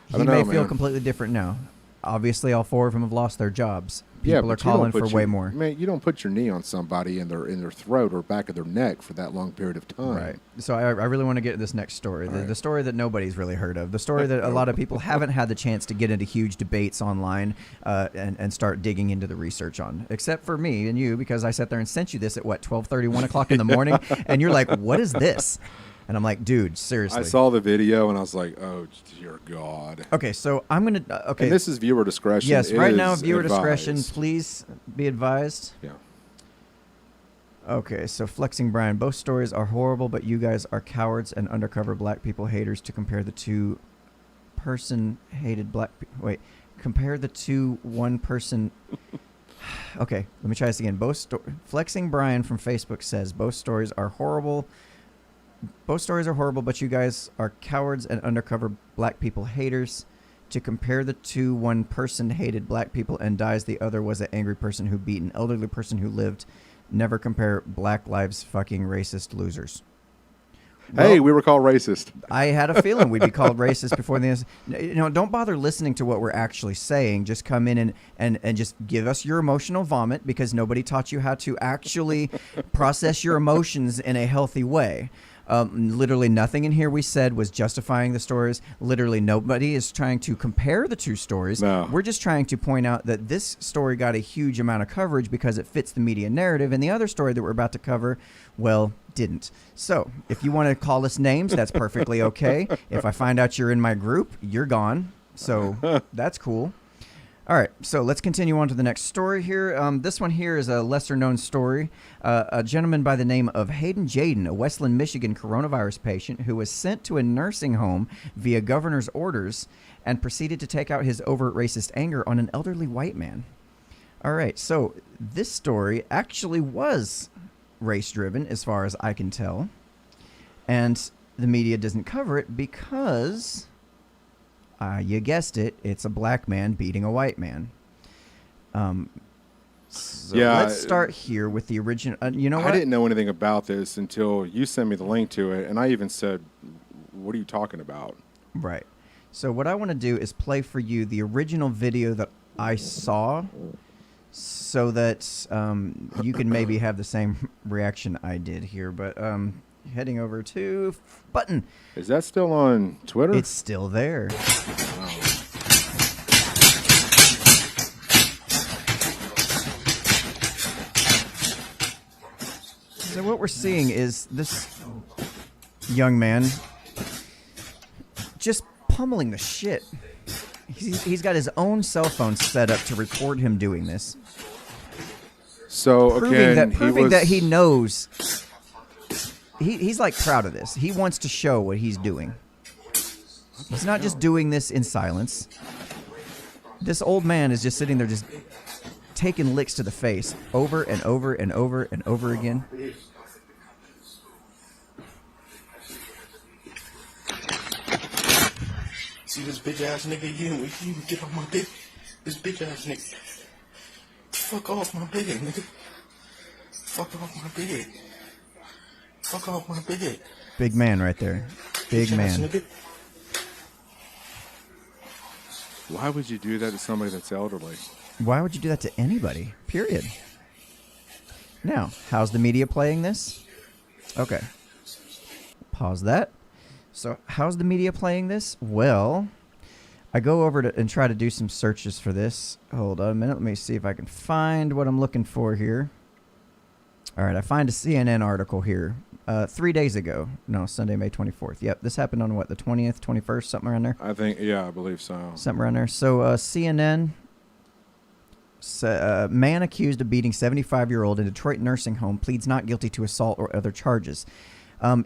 He may feel completely different now. Obviously, all four of them have lost their jobs. People are calling for way more. Man, you don't put your knee on somebody in their throat or back of their neck for that long period of time. Right. So I really want to get to this next story, the story that nobody's really heard of, the story that a lot of people haven't had the chance to get into huge debates online and start digging into the research on, except for me and you, because I sat there and sent you this at 12:30, 1 o'clock in the morning, and you're like, what is this? And I'm like, dude, seriously. I saw the video and I was like, oh, dear God. Okay, so I'm going to... Okay. And this is viewer discretion. Yes, right now, viewer advised. discretion. Please be advised. Yeah. Okay, so Flexing Brian. Both stories are horrible, but you guys are cowards and undercover black people haters to compare the two person-hated black... compare the two one-person... Okay, let me try this again. Flexing Brian from Facebook says, both stories are horrible... Both stories are horrible, but you guys are cowards and undercover black people haters. To compare the two, one person hated black people and dies, the other was an angry person who beat an elderly person who lived. Never compare black lives fucking racist losers. Hey, we were called racist. I had a feeling we'd be called racist before the... don't bother listening to what we're actually saying. Just come in and just give us your emotional vomit, because nobody taught you how to actually process your emotions in a healthy way. Literally nothing in here we said was justifying the stories. Literally nobody is trying to compare the two stories. No. We're just trying to point out that this story got a huge amount of coverage because it fits the media narrative, and the other story that we're about to cover, well, didn't. So if you want to call us names, that's perfectly okay. If I find out you're in my group, you're gone. So that's cool. All right, so let's continue on to the next story here. This one here is a lesser-known story. A gentleman by the name of Hayden Jaden, a Westland Michigan coronavirus patient who was sent to a nursing home via governor's orders and proceeded to take out his overt racist anger on an elderly white man. All right, so this story actually was race-driven as far as I can tell, and the media doesn't cover it because... you guessed it. It's a black man beating a white man. So let's start here with the original. You know what? I didn't know anything about this until you sent me the link to it, and I even said, what are you talking about? Right. So what I want to do is play for you the original video that I saw so that you can maybe have the same reaction I did here. But heading over to button. Is that still on Twitter? It's still there. Wow. So what we're seeing is this young man just pummeling the shit. He's got his own cell phone set up to record him doing this. So proving that he knows. He's like proud of this. He wants to show what he's doing. He's not just doing this in silence. This old man is just sitting there just taking licks to the face over and over and over and over again. See this bitch ass nigga again? We can even get on my dick. This bitch ass nigga. Fuck off my bed, nigga. Fuck off my bed. Fuck off my bed. Big man right there. Big man. Why would you do that to somebody that's elderly? Why would you do that to anybody? Period. Now, how's the media playing this? Okay. Pause that. So, how's the media playing this? Well, I go over to and try to do some searches for this. Hold on a minute. Let me see if I can find what I'm looking for here. All right, I find a CNN article here 3 days ago. No, Sunday, May 24th. Yep, this happened on what, the 20th, 21st, something around there? I think, yeah, I believe so. Something around there. So CNN, man accused of beating 75-year-old in Detroit nursing home pleads not guilty to assault or other charges.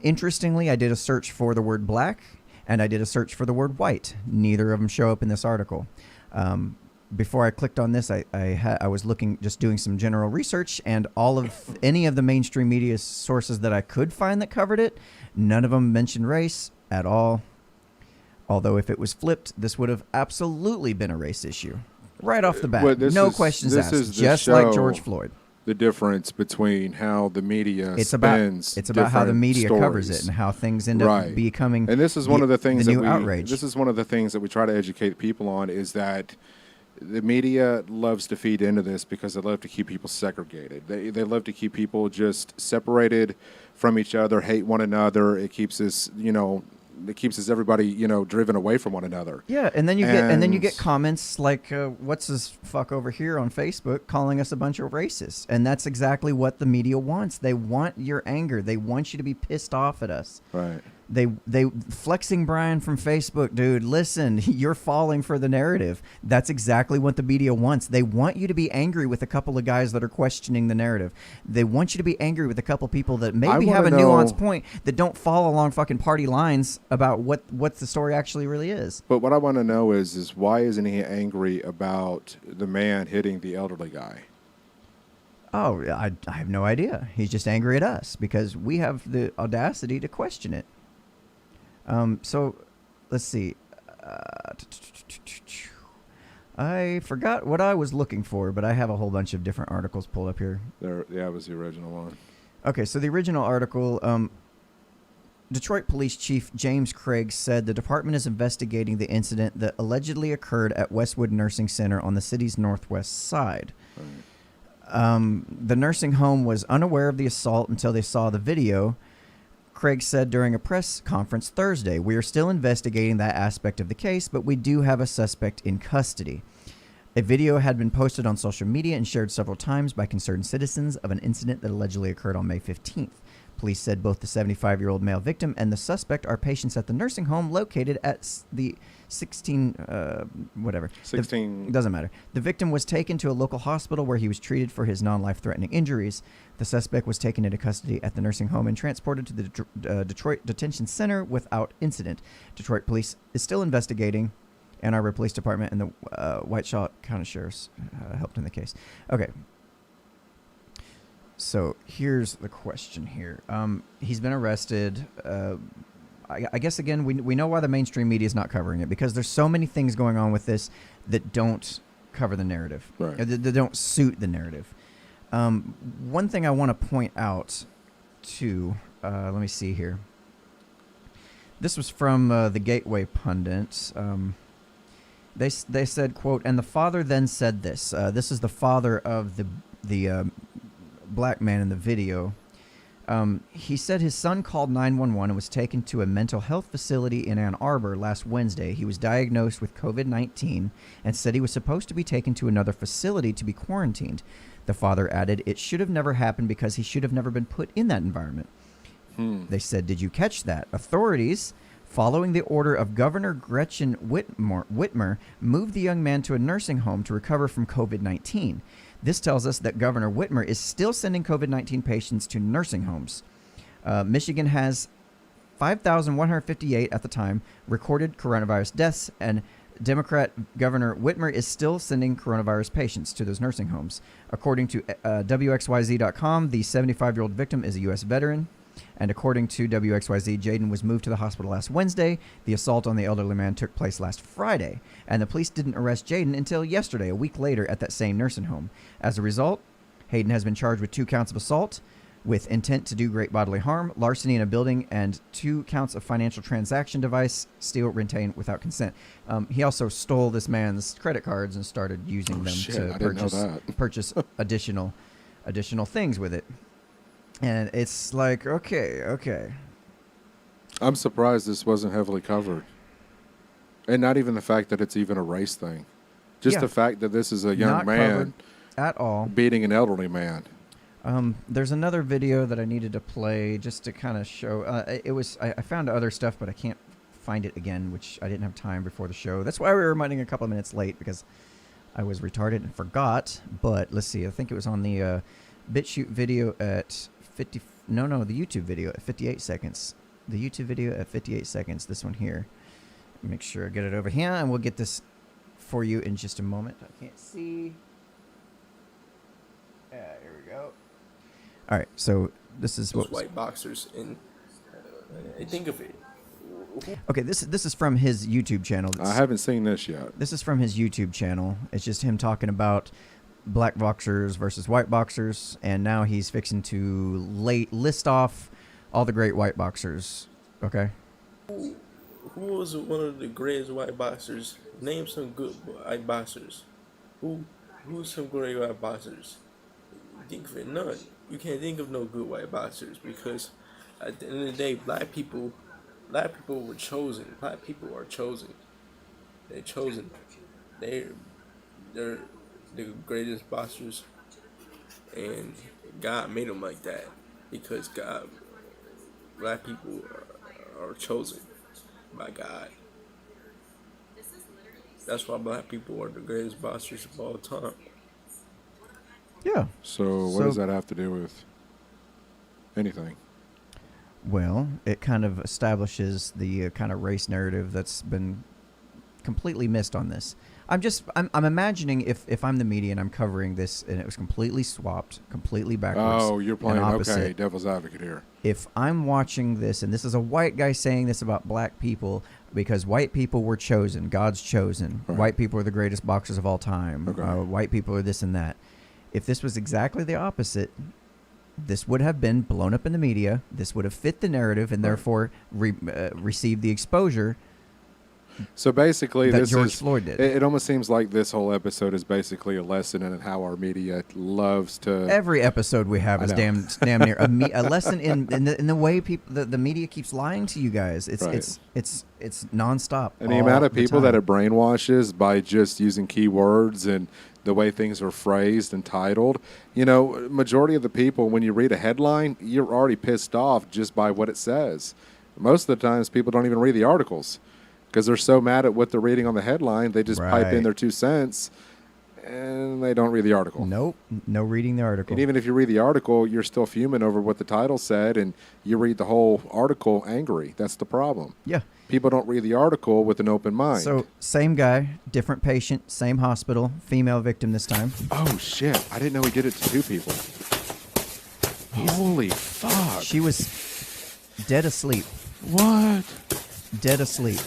Interestingly, I did a search for the word black, and I did a search for the word white. Neither of them show up in this article. Before I clicked on this, I was looking, just doing some general research, and any of the mainstream media sources that I could find that covered it, none of them mentioned race at all. Although if it was flipped, this would have absolutely been a race issue. Right off the bat. Well, no questions asked. Just like George Floyd. The difference between how the media it's about how the media stories. Covers it and how things end up becoming and this is one of the things the that new outrage. This is one of the things that we try to educate people on, is that the media loves to feed into this because they love to keep people segregated. They love to keep people just separated from each other, hate one another. It keeps us, everybody, driven away from one another. Yeah, and then you get comments like what's this fuck over here on Facebook calling us a bunch of racists. And that's exactly what the media wants. They want your anger. They want you to be pissed off at us. Right. They flexing Brian from Facebook, dude, listen, you're falling for the narrative. That's exactly what the media wants. They want you to be angry with a couple of guys that are questioning the narrative. They want you to be angry with a couple people that maybe have a nuanced point that don't follow along fucking party lines about what the story actually really is. But what I want to know is why isn't he angry about the man hitting the elderly guy? Oh, I have no idea. He's just angry at us because we have the audacity to question it. So let's see. I forgot what I was looking for, but I have a whole bunch of different articles pulled up here. It was the original one. Okay, so the original article, Detroit Police Chief James Craig said the department is investigating the incident that allegedly occurred at Westwood Nursing Center on the city's northwest side. Right. The nursing home was unaware of the assault until they saw the video. Craig said during a press conference Thursday, "We are still investigating that aspect of the case, but we do have a suspect in custody." A video had been posted on social media and shared several times by concerned citizens of an incident that allegedly occurred on May 15th. Police said both the 75-year-old male victim and the suspect are patients at the nursing home located at the 16. Doesn't matter. The victim was taken to a local hospital where he was treated for his non-life-threatening injuries. The suspect was taken into custody at the nursing home and transported to the Detroit Detention Center without incident. Detroit Police is still investigating. Ann Arbor Police Department and the White Shaw County Sheriff's helped in the case. Okay. So here's the question here. He's been arrested. I guess, again, we know why the mainstream media is not covering it, because there's so many things going on with this that don't cover the narrative, right. That don't suit the narrative. One thing I want to point out, too, let me see here. This was from the Gateway Pundit. They said, quote, "And the father then said this." This is the father of the black man in the video. He said his son called 911 and was taken to a mental health facility in Ann Arbor last Wednesday. He was diagnosed with COVID-19 and said he was supposed to be taken to another facility to be quarantined. The father added, "It should have never happened because he should have never been put in that environment." They said, "Did you catch that? Authorities, following the order of Governor Gretchen Whitmer, moved the young man to a nursing home to recover from COVID-19. This tells us that Governor Whitmer is still sending COVID-19 patients to nursing homes. Michigan has 5,158 at the time recorded coronavirus deaths, and Democrat Governor Whitmer is still sending coronavirus patients to those nursing homes. According to WXYZ.com, the 75-year-old victim is a U.S. veteran. And according to WXYZ, Jaden was moved to the hospital last Wednesday. The assault on the elderly man took place last Friday, and the police didn't arrest Jaden until yesterday, a week later, at that same nursing home. As a result, Hayden has been charged with 2 counts of assault with intent to do great bodily harm, larceny in a building, and 2 counts of financial transaction device, steal, retain without consent. He also stole this man's credit cards and started using them to purchase additional additional things with it. And it's like, okay. I'm surprised this wasn't heavily covered. And not even the fact that it's even a race thing. Just Yeah. the fact that this is a young Not man covered at all. beating an elderly man. There's another video that I needed to play just to kind of show. I found other stuff, but I can't find it again, which I didn't have time before the show. That's why we were running a couple of minutes late, because I was retarded and forgot. But let's see. I think it was on the BitChute video at 50. No, the YouTube video at 58 seconds. The YouTube video at 58 seconds. This one here. Make sure I get it over here, and we'll get this for you in just a moment. I can't see. Here we go. All right, so this is Those what white boxers, and I think of it. Okay, this is from his YouTube channel. I haven't seen this yet. This is from his YouTube channel. It's just him talking about black boxers versus white boxers, and now he's fixing to list off all the great white boxers. Okay. Who was one of the greatest white boxers? Name some good white boxers. Who's some great white boxers? Think of it, none. You can't think of no good white boxers, because at the end of the day, black people were chosen. Black people are chosen. They're chosen. They're the greatest boxers, and God made them like that, because black people are chosen by God. That's why black people are the greatest boxers of all time. Yeah. So what does that have to do with anything? Well, it kind of establishes the kind of race narrative that's been completely missed on this. I'm imagining if I'm the media and I'm covering this and it was completely swapped, completely backwards. Oh, you're playing, and opposite. okay, devil's advocate here. If I'm watching this and this is a white guy saying this about black people because white people were chosen, God's chosen, Right. White people are the greatest boxers of all time, Okay. White people are this and that. If this was exactly the opposite, this would have been blown up in the media. This would have fit the narrative and therefore received the exposure So basically, that this George is, Floyd did. It almost seems like this whole episode is basically a lesson in how our media loves to. Every episode we have I is know. damn near a lesson in the way the media keeps lying to you guys. It's Right. it's nonstop. And the all amount of people that time. it brainwashes by just using keywords and the way things are phrased and titled. Majority of the people, when you read a headline, you're already pissed off just by what it says. Most of the times, people don't even read the articles because they're so mad at what they're reading on the headline. They just pipe in Right. their 2 cents and they don't read the article. Nope, no reading the article. And even if you read the article, you're still fuming over what the title said, and you read the whole article angry. That's the problem. Yeah. People don't read the article with an open mind. So same guy, different patient, same hospital, female victim this time. Oh, shit. I didn't know he did it to 2 people. Holy fuck. She was dead asleep. What? Dead asleep.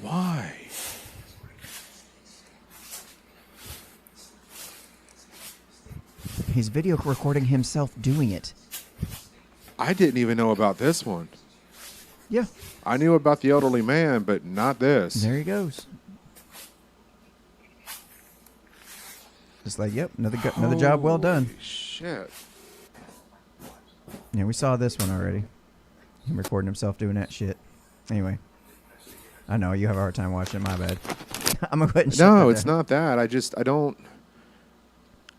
Why? He's video recording himself doing it. I didn't even know about this one. Yeah. I knew about the elderly man, but not this. There he goes. Just like, yep, another job well done. Holy shit. Yeah, we saw this one already. Him recording himself doing that shit. Anyway, I know you have a hard time watching it. My bad. I'm gonna go ahead and shut No, that it's down. not that.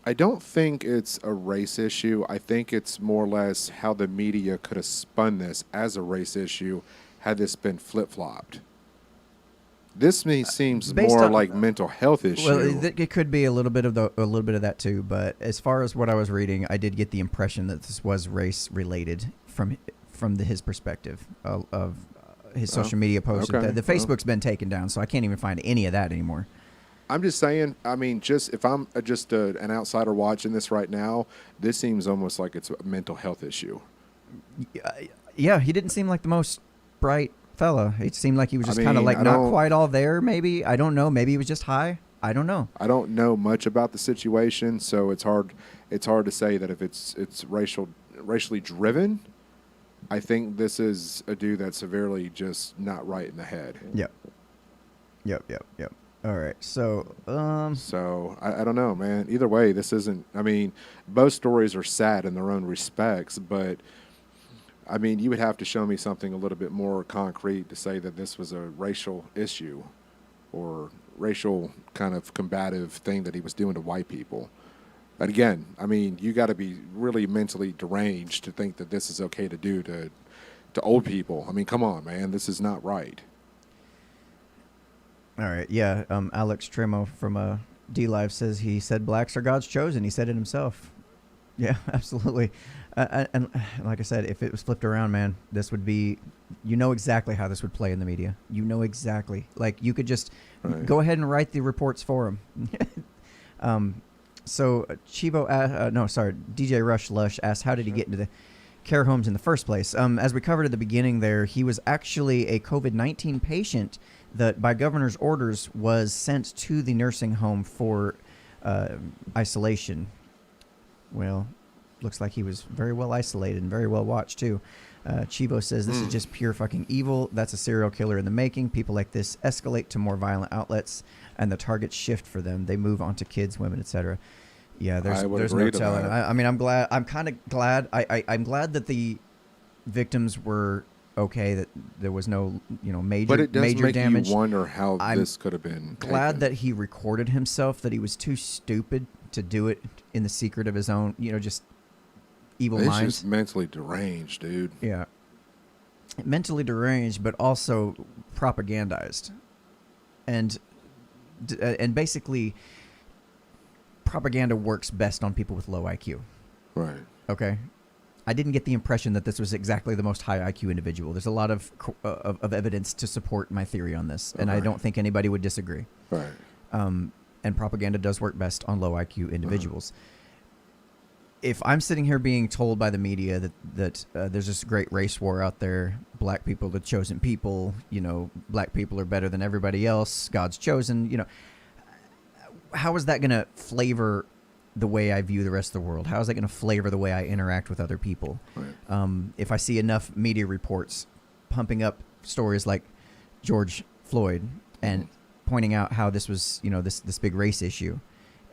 I don't think it's a race issue. I think it's more or less how the media could have spun this as a race issue had this been flip-flopped. This seems based more on- like mental health issue. Well, it could be a little bit of that too. But as far as what I was reading, I did get the impression that this was race related from his perspective of his social media posts. okay. The Facebook's been taken down, so I can't even find any of that anymore. I'm just saying, I mean, just if I'm just an outsider watching this right now, this seems almost like it's a mental health issue. Yeah, he didn't seem like the most bright fella. It seemed like he was I just kind of mean, like I not don't- quite all there. Maybe, I don't know. Maybe he was just high. I don't know. I don't know much about the situation, so it's hard to say that if it's racially driven. I think this is a dude that's severely just not right in the head. Yep. All right. So, So I don't know, man. Either way, this isn't. I mean, both stories are sad in their own respects, but I mean, you would have to show me something a little bit more concrete to say that this was a racial issue or racial kind of combative thing that he was doing to white people. But again, I mean, you got to be really mentally deranged to think that this is okay to do to old people. I mean, come on, man. This is not right. all right. Yeah. Alex Tremo from D Live says he said blacks are God's chosen. He said it himself. Yeah, absolutely. And like I said, if it was flipped around, man, this would be, you know exactly how this would play in the media. You know exactly. Like, you could just go ahead and write the reports for him. So Chivo, DJ Rush Lush asked, how did he get into the care homes in the first place? As we covered at the beginning there, he was actually a COVID-19 patient that by governor's orders was sent to the nursing home for isolation. Well, looks like he was very well isolated and very well watched too. Chivo says this is just pure fucking evil. That's a serial killer in the making. People like this escalate to more violent outlets, and the targets shift for them. They move on to kids, women, etc. Yeah, there's no telling. I mean, I'm glad. I'm kind of glad. I'm glad that the victims were okay. That there was no, major, but it does major make damage. you wonder how this could have been. Glad that he recorded himself. That he was too stupid to do it in the secret of his own. Just evil It's mind. just mentally deranged, dude. Yeah. Mentally deranged, but also propagandized. And basically, propaganda works best on people with low IQ. Right. Okay? I didn't get the impression that this was exactly the most high IQ individual. There's a lot of evidence to support my theory on this, and I don't think anybody would disagree. Right. And propaganda does work best on low IQ individuals. If I'm sitting here being told by the media that there's this great race war out there, black people are the chosen people, black people are better than everybody else, God's chosen, how is that going to flavor the way I view the rest of the world? How is that going to flavor the way I interact with other people? Right. If I see enough media reports pumping up stories like George Floyd and pointing out how this was, this big race issue,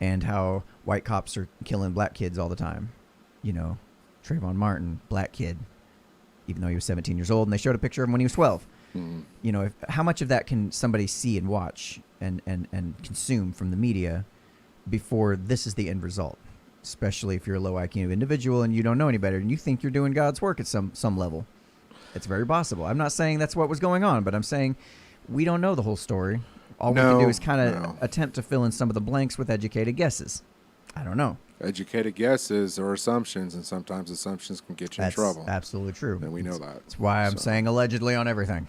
and how white cops are killing black kids all the time. Trayvon Martin, black kid, even though he was 17 years old, and they showed a picture of him when he was 12. How much of that can somebody see and watch and consume from the media before this is the end result? Especially if you're a low IQ individual and you don't know any better and you think you're doing God's work at some level. It's very possible. I'm not saying that's what was going on, but I'm saying we don't know the whole story. All we can do is kind of attempt to fill in some of the blanks with educated guesses. I don't know. Educated guesses or assumptions, and sometimes assumptions can get you in trouble. Absolutely true. And we know that. That's why I'm saying allegedly on everything.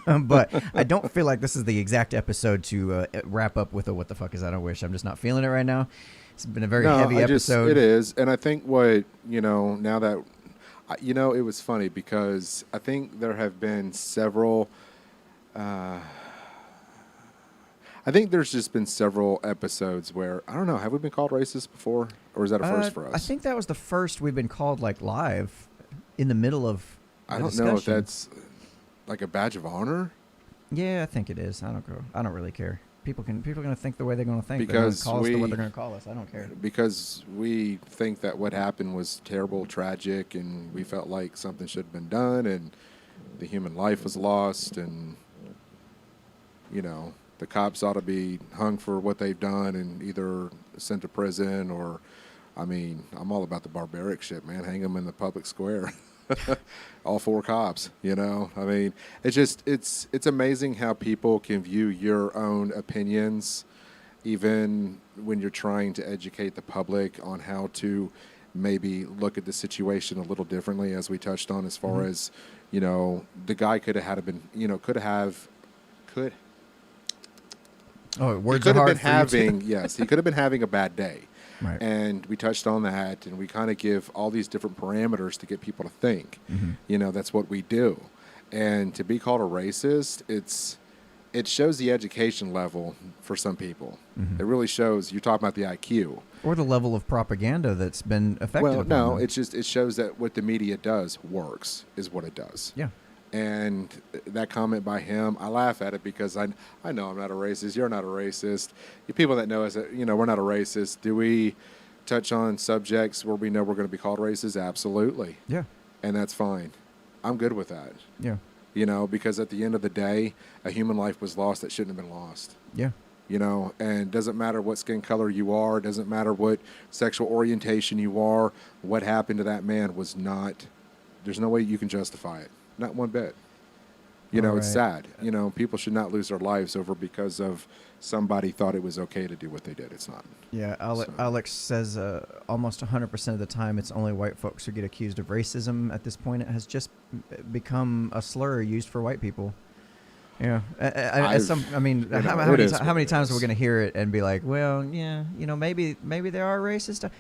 Yeah. But I don't feel like this is the exact episode to wrap up with a what the fuck is that I wish. I'm just not feeling it right now. It's been a very heavy episode. It is. And I think now that, it was funny because I think there have been several... I think there's just been several episodes where, I don't know, have we been called racist before? Or is that a first for us? I think that was the first we've been called live in the middle of I don't know if that's like a badge of honor. Yeah, I think it is. I don't really care. People are going to think the way they're going to think. Because they're going to call us to what they're going to call us. I don't care. Because we think that what happened was terrible, tragic, and we felt like something should have been done, and the human life was lost, and, the cops ought to be hung for what they've done and either sent to prison or, I'm all about the barbaric shit, man. Hang them in the public square. All 4 cops, it's amazing how people can view your own opinions, even when you're trying to educate the public on how to maybe look at the situation a little differently, as we touched on, as far as, the guy could have been having a bad day. Right. And we touched on that, and we kind of give all these different parameters to get people to think. That's what we do. And to be called a racist, it shows the education level for some people. It really shows. You're talking about the IQ. Or the level of propaganda that's been effective. Well, no, it shows that what the media does works, is what it does. Yeah. And that comment by him, I laugh at it because I know I'm not a racist. You're not a racist. The people that know us, we're not a racist. Do we touch on subjects where we know we're going to be called racist? Absolutely. Yeah. And that's fine. I'm good with that. Yeah. Because at the end of the day, a human life was lost that shouldn't have been lost. Yeah. And it doesn't matter what skin color you are. It doesn't matter what sexual orientation you are. What happened to that man was not, there's no way you can justify it. Not one bit. It's sad. People should not lose their lives over because of somebody thought it was okay to do what they did. It's not. Yeah, Alex says almost 100% of the time it's only white folks who get accused of racism. At this point, it has just become a slur used for white people. Yeah, how many times are we going to hear it and be like, well, yeah, maybe they are racist.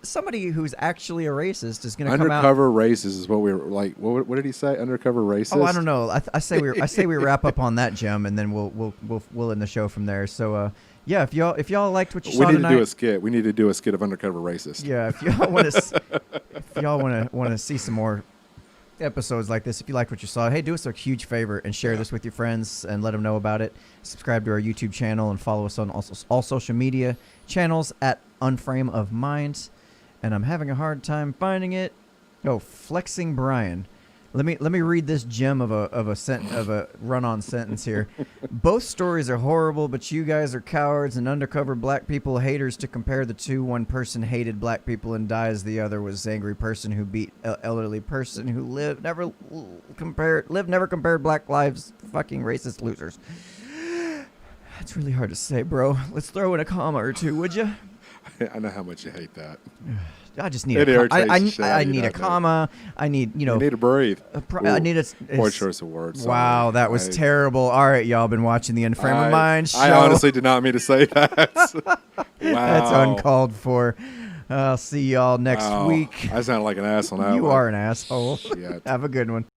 Somebody who's actually a racist is going to come out. Undercover racist is what we were like. What did he say? Undercover racist. Oh, I don't know. I say we wrap up on that, Jim, and then we'll end the show from there. So yeah, if y'all liked what you saw tonight, we need to do a skit. We need to do a skit of undercover racist. Yeah, if y'all want to see some more episodes like this, if you liked what you saw, hey, do us a huge favor and share this with your friends and let them know about it. Subscribe to our YouTube channel and follow us on all social media channels at Unframe of Mind. And I'm having a hard time finding it. Oh, Flexing Brian. Let me read this gem of a run-on sentence here. Both stories are horrible, but you guys are cowards and undercover black people haters to compare the two. One person hated black people and dies. The other was angry person who beat elderly person who never compared black lives. Fucking racist losers. That's really hard to say, bro. Let's throw in a comma or two, would you? I know how much you hate that. I just need I need a comma. I need, You need to breathe. I need a poor choice of words. Wow, that was terrible. All right, y'all been watching the Unframe of Mind show. I honestly did not mean to say that. Wow. That's uncalled for. I'll see y'all next week. I sound like an asshole now. You are an asshole. Shit. Have a good one.